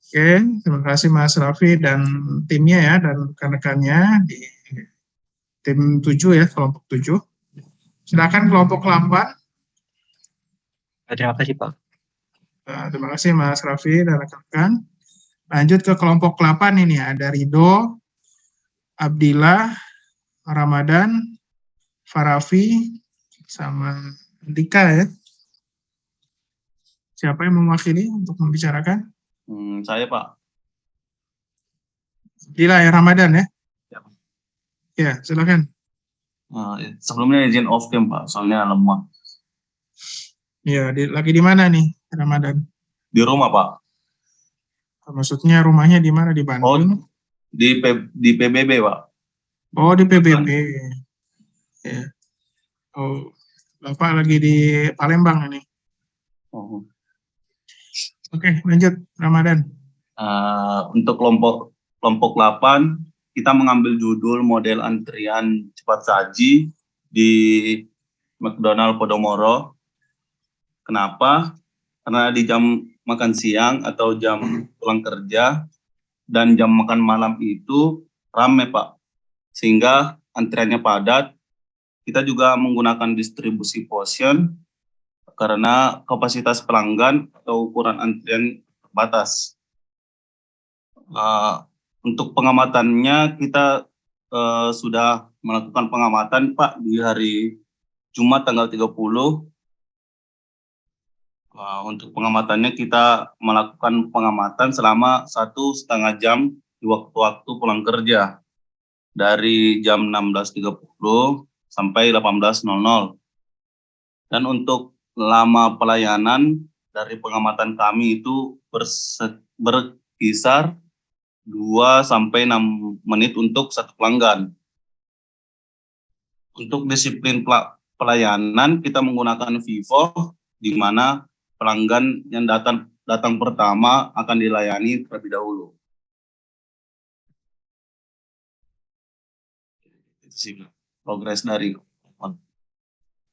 Oke, terima kasih Mas Rafli dan timnya ya, dan rekan-rekannya di tim 7 ya, kelompok 7. Silakan kelompok 8. Terima kasih Pak. Terima kasih Mas Rafli dan rekan-rekan. Lanjut ke kelompok 8 ini, ada Rido, Abdillah, Ramadan, Farafi, sama Dika ya. Siapa yang mewakili untuk membicarakan? Saya Pak. Abdillah ya, Ramadan ya? Ya, silakan. Sebelumnya izin off cam Pak, soalnya lemah. Iya, lagi di mana nih Ramadan? Di rumah, Pak. Maksudnya rumahnya di mana? Di Oh, Bandung? di PBB, Pak. Oh, di PBB. Ya. Oh, Bapak lagi di Palembang ini. Oh. Oke, lanjut Ramadan. Untuk kelompok 8, kita mengambil judul model antrian cepat saji di McDonald Podomoro. Kenapa? Karena di jam makan siang atau jam pulang kerja dan jam makan malam itu ramai, Pak. Sehingga antriannya padat. Kita juga menggunakan distribusi portion karena kapasitas pelanggan atau ukuran antrian terbatas. Untuk pengamatannya kita sudah melakukan pengamatan, Pak, di hari Jumat tanggal 30. Untuk pengamatannya kita melakukan pengamatan selama 1,5 jam di waktu-waktu pulang kerja dari jam 16.30 sampai 18.00. Dan untuk lama pelayanan dari pengamatan kami itu berkisar 2 sampai 6 menit untuk satu pelanggan. Untuk disiplin pelayanan kita menggunakan Vivo, di mana pelanggan yang datang pertama akan dilayani terlebih dahulu. Itu sih progres dari.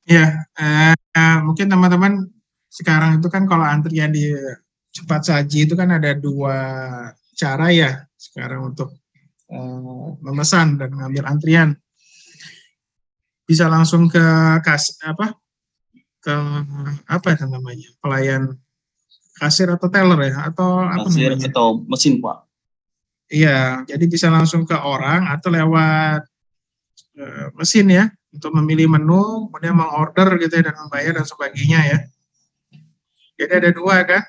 Ya, mungkin teman-teman sekarang itu kan kalau antrian di cepat saji itu kan ada 2 cara ya sekarang untuk memesan dan mengambil antrian. Bisa langsung ke apa itu namanya, pelayan kasir atau teller ya, atau apa Kasir namanya? atau mesin, Pak. Iya, jadi bisa langsung ke orang atau lewat mesin ya, untuk memilih menu, kemudian mengorder gitu ya, dan membayar dan sebagainya ya. Jadi ada 2 kan.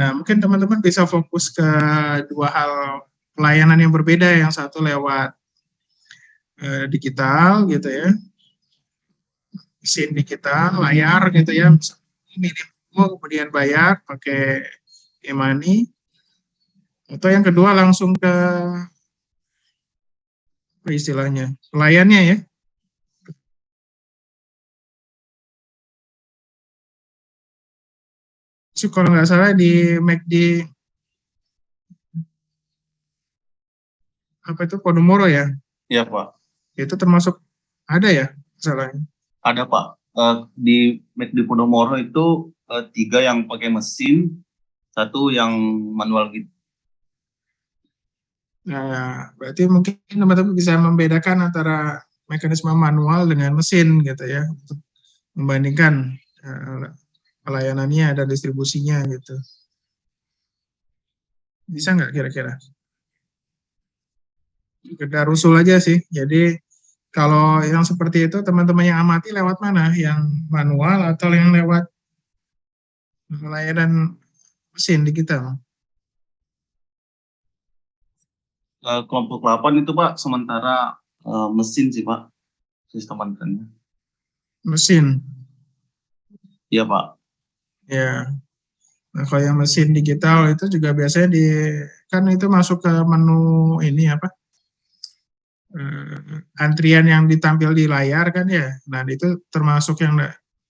Nah, mungkin teman-teman bisa fokus ke 2 hal pelayanan yang berbeda. Yang satu lewat digital gitu ya, mesin digital, layar gitu ya, milih menu kemudian bayar pakai e-money. Atau yang kedua langsung ke apa istilahnya, pelayannya ya. So, kalau nggak salah di McD apa itu Podomoro ya, Iya, Pak. itu termasuk ada ya masalahnya. Ada, Pak. Di McD Podomoro itu 3 yang pakai mesin, 1 yang manual gitu. Nah, berarti mungkin teman-teman bisa membedakan antara mekanisme manual dengan mesin gitu ya, untuk membandingkan pelayanannya dan distribusinya gitu. Bisa nggak kira-kira? Sekedar usul aja sih. Jadi kalau yang seperti itu teman-teman yang amati lewat mana? Yang manual atau yang lewat layanan mesin digital? Kelompok 8 itu, Pak, sementara mesin sih, Pak, sistem antriannya. Mesin. Iya, Pak. Ya. Nah, kalau yang mesin digital itu juga biasanya kan itu masuk ke menu ini apa? Antrian yang ditampil di layar kan ya. Nah, itu termasuk yang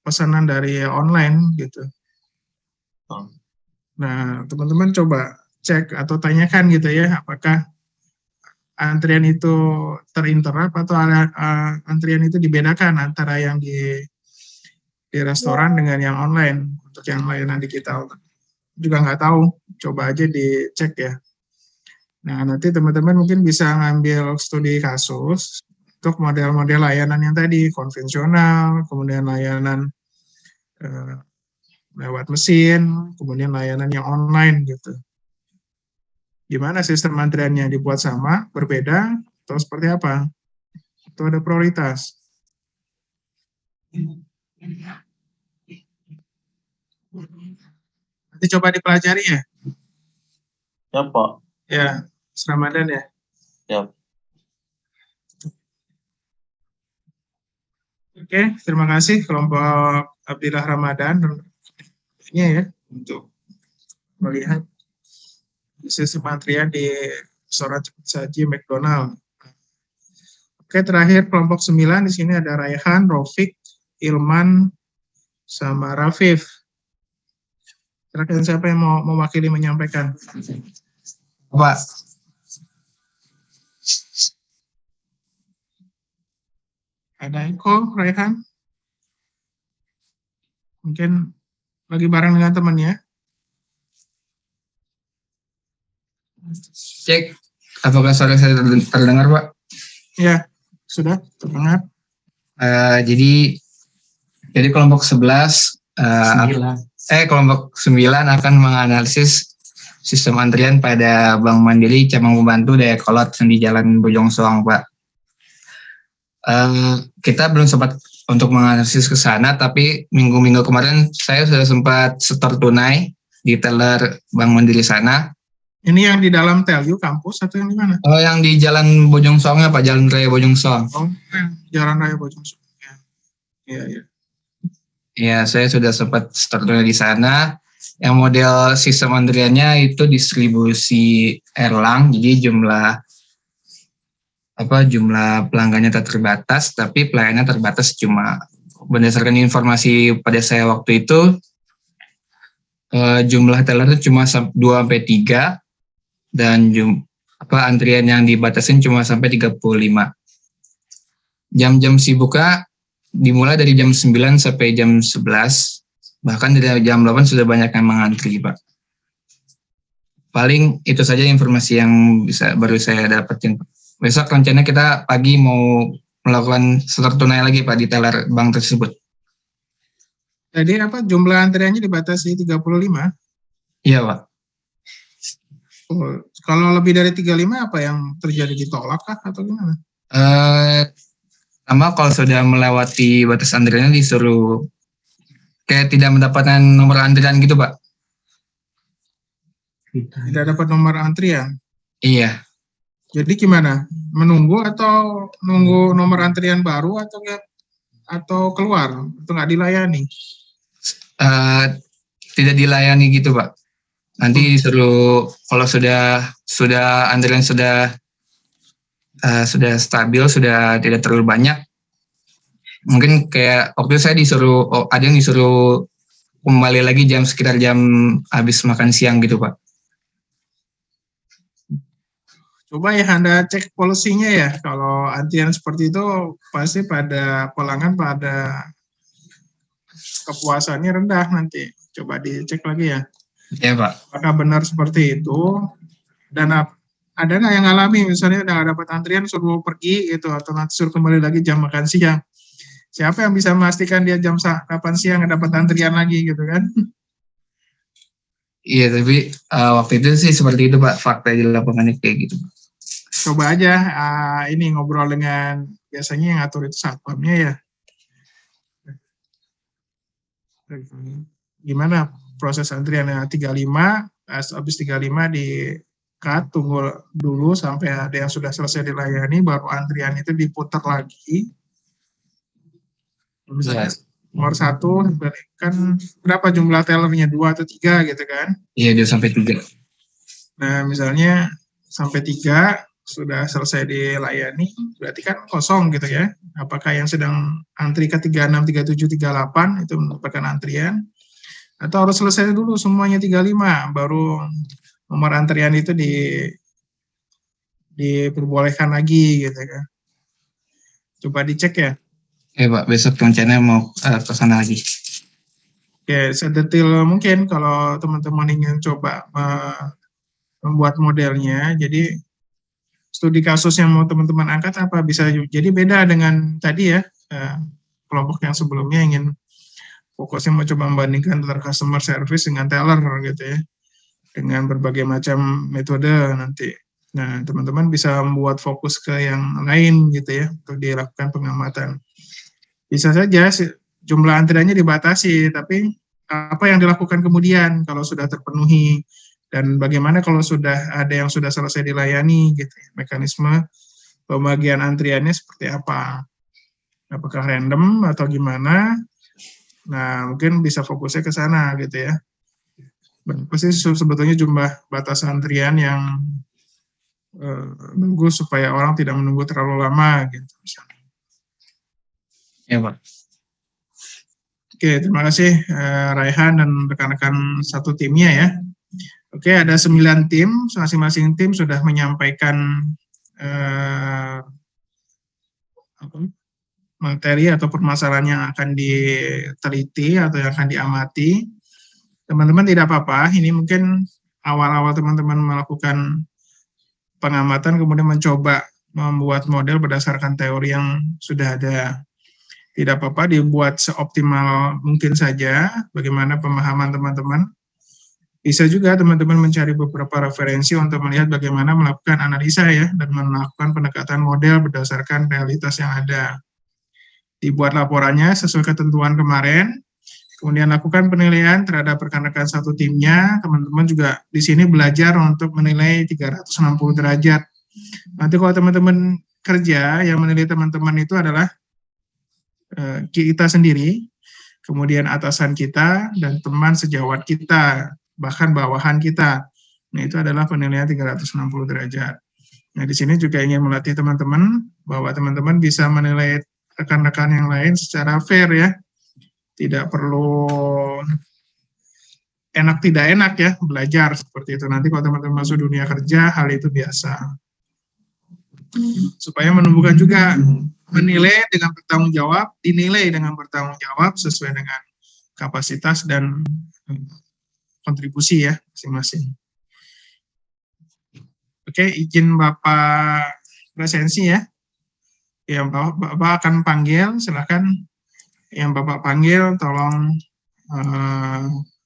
pesanan dari online gitu. Nah, teman-teman coba cek atau tanyakan gitu ya, apakah antrian itu terinterap atau antrian itu dibedakan antara yang di restoran dengan yang online. Untuk yang layanan digital juga nggak tahu, coba aja dicek ya. Nah, nanti teman-teman mungkin bisa ngambil studi kasus untuk model-model layanan yang tadi, konvensional, kemudian layanan lewat mesin, kemudian layanan yang online gitu. Gimana sistem antriannya, dibuat sama, berbeda, atau seperti apa? Itu ada prioritas. Nanti coba dipelajari ya. Ya, Pak. Ya, Ramadan ya. Ya. Oke, terima kasih kelompok Abdillah Ramadan dan ya untuk melihat sistem antrian di restoran cepat saji McDonald. Oke, terakhir kelompok 9 di sini ada Raihan, Rofik, Ilman, sama Rafif. Silakan siapa yang mau mewakili menyampaikan? Pak. Ada Eko, Raihan? Mungkin lagi bareng dengan temannya. Cek, apakah suara saya terdengar, Pak? Ya, sudah terdengar. Jadi kelompok 11 kelompok 9 akan menganalisis sistem antrian pada Bank Mandiri Cabang Pembantu Dayakolot di Jalan Bojongsoang, Pak. Kita belum sempat untuk menganalisis ke sana, tapi minggu-minggu kemarin saya sudah sempat setor tunai di teller Bank Mandiri sana. Ini yang di dalam Telyu kampus atau yang di mana? Oh, yang di Jalan Bojongsoangnya, Pak, Jalan Raya Bojongsoang. Oh, Jalan Raya Bojongsoang. Iya. Ya, saya sudah sempat start di sana. Yang model sistem antriannya itu distribusi Erlang, jadi jumlah pelanggannya terbatas, tapi pelayanannya terbatas. Cuma berdasarkan informasi pada saya waktu itu, jumlah teller itu cuma 2-3 dan antrian yang dibatasin cuma sampai 35. Jam-jam sibuknya dimulai dari jam 9 sampai jam 11, bahkan dari jam 8 sudah banyak yang mengantri, Pak. Paling itu saja informasi yang baru saya dapetin, Pak. Besok rencananya kita pagi mau melakukan setor tunai lagi, Pak, di teller bank tersebut. Jadi jumlah antriannya dibatasi 35? Iya, Pak. Oh, kalau lebih dari 35 apa yang terjadi, ditolak kah atau gimana? Sama kalau sudah melewati batas antriannya disuruh kayak tidak mendapatkan nomor antrian gitu, Pak. Tidak dapat nomor antrian? Iya. Jadi gimana? Menunggu atau nunggu nomor antrian baru atau keluar atau nggak dilayani? Tidak dilayani gitu, Pak. Nanti disuruh kalau sudah antrian sudah stabil, sudah tidak terlalu banyak. Mungkin kayak waktu saya ada yang disuruh kembali lagi sekitar jam habis makan siang gitu, Pak. Coba ya Anda cek polisinya ya. Kalau antrian seperti itu pasti pada pelanggan pada kepuasannya rendah nanti. Coba dicek lagi ya. Iya, Pak. Apakah benar seperti itu? Dan ada nggak yang ngalami misalnya udah dapat antrian suruh pergi gitu atau nanti suruh kembali lagi jam makan siang? Siapa yang bisa memastikan dia jam kapan siang dapat antrian lagi gitu kan? Iya, tapi waktu itu sih seperti itu, Pak. Fakta di lapangannya kayak gitu. Coba aja ini ngobrol dengan biasanya yang ngatur itu satpamnya ya. Gimana proses antriannya 35, habis 35 di cut, tunggu dulu sampai ada yang sudah selesai dilayani, baru antrian itu diputar lagi. Misalnya nomor 1 kan berapa jumlah tellernya, 2 atau 3 gitu kan? Iya, 2 sampai 3. Nah, misalnya sampai 3 sudah selesai dilayani, berarti kan kosong gitu ya. Apakah yang sedang antri ke 36, 37, 38 itu merupakan antrian? Atau harus selesai dulu semuanya 35, baru nomor antrian itu diperbolehkan lagi gitu kan. Coba dicek ya. Pak, besok rencananya mau ke sana lagi. Oke, sedetil mungkin kalau teman-teman ingin coba membuat modelnya. Jadi studi kasus yang mau teman-teman angkat apa bisa jadi beda dengan tadi ya, kelompok yang sebelumnya ingin fokusnya mau coba membandingkan antara customer service dengan teller gitu ya, dengan berbagai macam metode nanti. Nah, teman-teman bisa membuat fokus ke yang lain gitu ya, untuk dilakukan pengamatan. Bisa saja jumlah antriannya dibatasi, tapi apa yang dilakukan kemudian kalau sudah terpenuhi, dan bagaimana kalau sudah ada yang sudah selesai dilayani gitu ya, mekanisme pembagian antriannya seperti apa. apakah random atau gimana. Nah, mungkin bisa fokusnya ke sana gitu ya. Berapa sih sebetulnya jumlah batas antrian yang nunggu supaya orang tidak menunggu terlalu lama gitu misalnya. Ya, Pak. Oke, terima kasih Raihan dan rekan-rekan satu timnya ya. Oke, ada 9 tim, masing-masing tim sudah menyampaikan materi atau permasalahan yang akan diteliti atau yang akan diamati. Teman-teman tidak apa-apa, ini mungkin awal-awal teman-teman melakukan pengamatan kemudian mencoba membuat model berdasarkan teori yang sudah ada. Tidak apa-apa, dibuat seoptimal mungkin saja bagaimana pemahaman teman-teman. Bisa juga teman-teman mencari beberapa referensi untuk melihat bagaimana melakukan analisa ya, dan melakukan pendekatan model berdasarkan realitas yang ada. Dibuat laporannya sesuai ketentuan kemarin, kemudian lakukan penilaian terhadap rekan-rekan satu timnya. Teman-teman juga di sini belajar untuk menilai 360 derajat. Nanti kalau teman-teman kerja, yang menilai teman-teman itu adalah kita sendiri, kemudian atasan kita, dan teman sejawat kita, bahkan bawahan kita. Nah, itu adalah penilaian 360 derajat. Nah, di sini juga ingin melatih teman-teman bahwa teman-teman bisa menilai rekan-rekan yang lain secara fair ya. Tidak perlu enak tidak enak ya belajar seperti itu. Nanti kalau teman-teman masuk dunia kerja, hal itu biasa. Supaya menumbuhkan juga menilai dengan bertanggung jawab, dinilai dengan bertanggung jawab sesuai dengan kapasitas dan kontribusi ya masing-masing. Oke, izin Bapak presensi ya. Yang Bapak akan panggil, silakan. Yang Bapak panggil tolong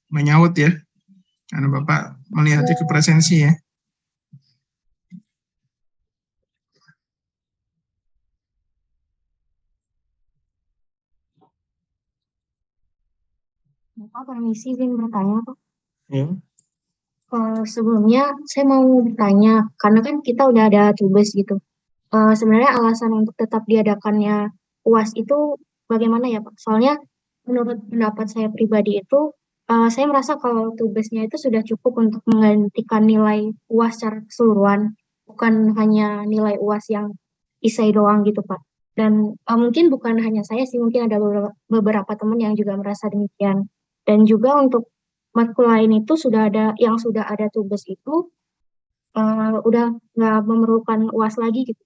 menyaut ya. Karena Bapak melihat ke presensi ya. Bapak permisi izin bertanya Pak. Ya. Sebelumnya saya mau bertanya, karena kan kita udah ada tugas gitu. Sebenarnya alasan untuk tetap diadakannya UAS itu bagaimana ya Pak? Soalnya menurut pendapat saya pribadi itu, saya merasa kalau tugasnya itu sudah cukup untuk menggantikan nilai UAS secara keseluruhan, bukan hanya nilai UAS yang isai doang gitu Pak. Dan mungkin bukan hanya saya sih, mungkin ada beberapa teman yang juga merasa demikian. Dan juga untuk matkul lain itu sudah ada tugas itu udah nggak memerlukan UAS lagi gitu.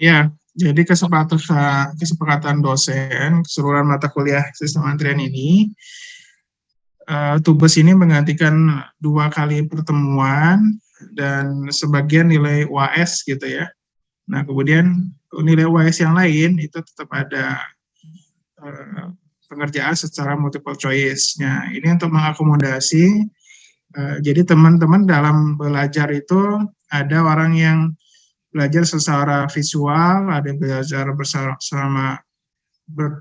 Ya, jadi kesepakatan dosen keseluruhan mata kuliah sistem antrian ini, tugas ini menggantikan 2 kali pertemuan dan sebagian nilai UAS gitu ya. Nah, kemudian nilai UAS yang lain itu tetap ada pengerjaan secara multiple choice. Nah, ini untuk mengakomodasi, jadi teman-teman dalam belajar itu ada orang yang belajar secara visual, ada belajar bersama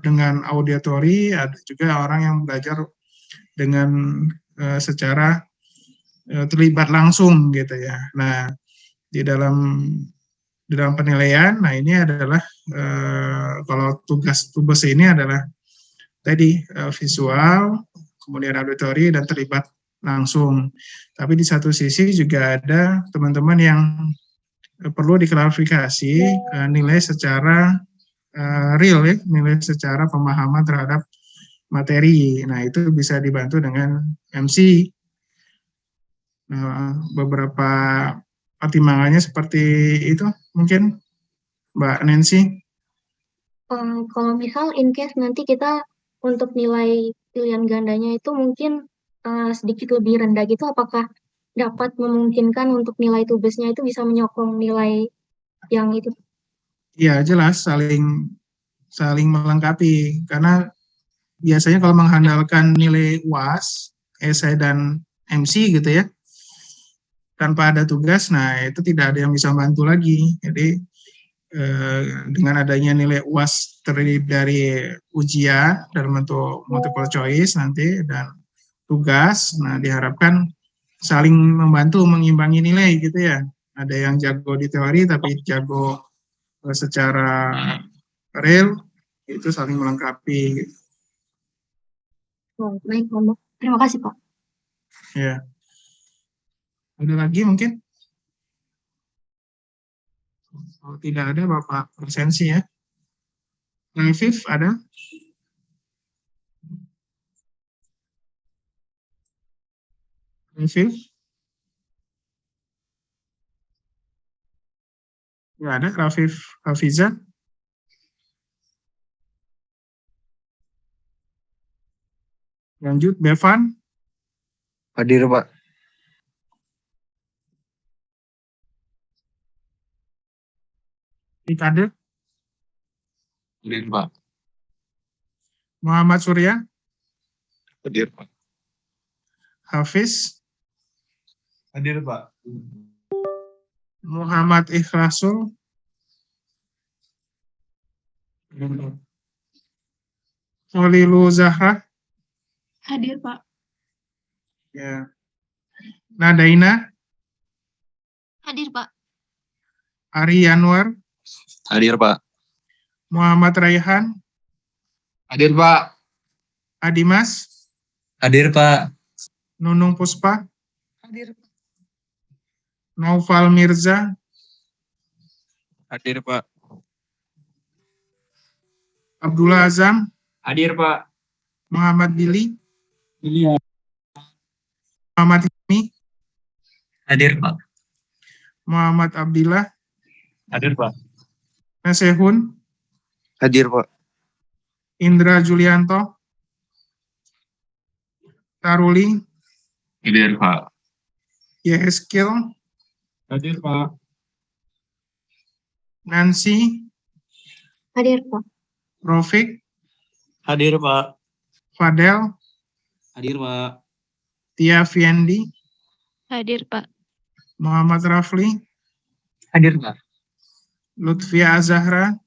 dengan auditori, ada juga orang yang belajar dengan secara terlibat langsung gitu ya. Nah, di dalam penilaian, nah ini adalah kalau tugas ini adalah tadi visual, kemudian auditori dan terlibat langsung. Tapi di satu sisi juga ada teman-teman yang perlu diklarifikasi nilai secara real ya, nilai secara pemahaman terhadap materi. Nah, itu bisa dibantu dengan MC. Beberapa pertimbangannya seperti itu mungkin Mbak Nancy. Kalau misal in case nanti kita untuk nilai pilihan gandanya itu mungkin sedikit lebih rendah gitu, apakah dapat memungkinkan untuk nilai tugasnya itu bisa menyokong nilai yang itu? Iya, jelas saling melengkapi, karena biasanya kalau mengandalkan nilai UAS, esai dan MC gitu ya, tanpa ada tugas, nah itu tidak ada yang bisa bantu lagi. Jadi dengan adanya nilai UAS terdiri dari ujian dalam bentuk multiple choice nanti dan tugas, nah diharapkan saling membantu mengimbangi nilai gitu ya. Ada yang jago di teori tapi jago secara real, itu saling melengkapi. Oh, baik, Mbak. Terima kasih, Pak. Ya. Ada lagi mungkin? Kalau tidak ada, Bapak presensi ya. Rafif ada? Rafif? Nggak ada, Rafif Hafiza? Lanjut, Bevan? Hadir, Pak. Ikade? Hadir, Pak. Muhammad Surya? Hadir, Pak. Hafiz? Hadir, Pak. Muhammad Ikhlasul? Kholilu Zahra? Hadir, Pak. Ya. Nadaina? Hadir, Pak. Ari Yanwar? Hadir, Pak. Muhammad Raihan? Hadir, Pak. Adimas? Hadir, Pak. Nunung Puspa? Hadir. Naufal Mirza? Hadir, Pak. Abdullah Azam? Hadir, Pak. Muhammad Billy? Iya. Muhammad Himi? Hadir, Pak. Muhammad Abdillah? Hadir, Pak. Nasehun? Hadir, Pak. Indra Julianto? Taruli? Hadir, Pak. Yeheskil? Hadir, Pak. Nancy? Hadir, Pak. Rofik? Hadir, Pak. Fadel? Hadir, Pak. Tia Fiendi? Hadir, Pak. Muhammad Rafli? Hadir, Pak. Lutfia Azahra?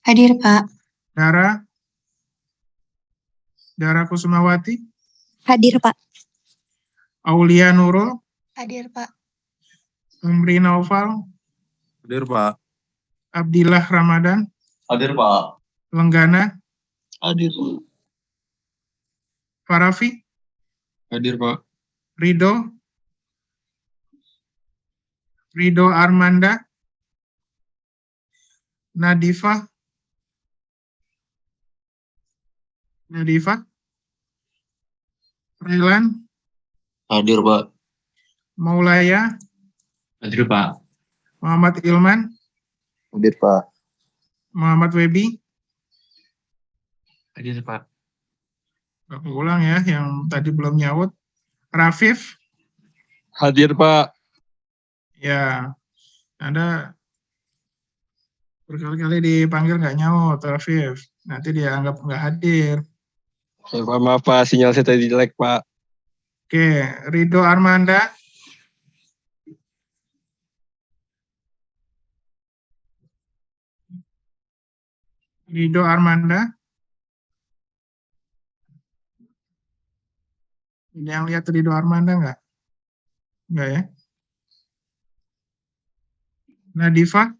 Hadir, Pak. Dara? Dara Kusumawati? Hadir, Pak. Aulia Nurul? Hadir, Pak. Umri Naufal? Hadir, Pak. Abdillah Ramadan? Hadir, Pak. Lenggana? Hadir. Farafi? Hadir, Pak. Rido? Rido Armanda? Nadifa? Nadifa? Relan? Hadir, Pak. Maulaya? Hadir, Pak. Muhammad Ilman? Hadir, Pak. Muhammad Webi? Hadir, Pak. Aku ulang ya, yang tadi belum nyaut. Rafif? Hadir, Pak. Ya, Anda berkali-kali dipanggil nggak nyaut, Rafif. Nanti dia anggap nggak hadir. Maaf, Pak. Sinyal saya tadi jelek, Pak. Oke, Rido Armanda? Rido Armanda? Ini yang lihat Rido Armanda nggak? Nggak ya? Nadifa?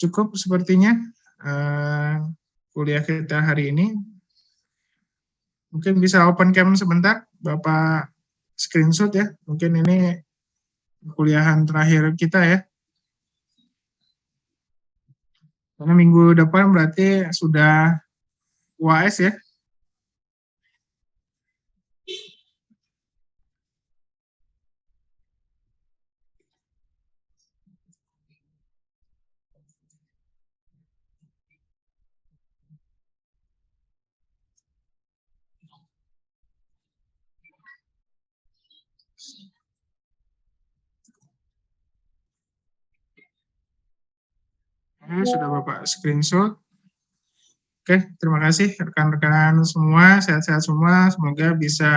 Cukup sepertinya kuliah kita hari ini. Mungkin bisa open cam sebentar, Bapak screenshot ya. Mungkin ini kuliahan terakhir kita ya. Karena minggu depan berarti sudah UAS ya. Sudah Bapak screenshot. Oke, terima kasih rekan-rekan semua, sehat-sehat semua. Semoga bisa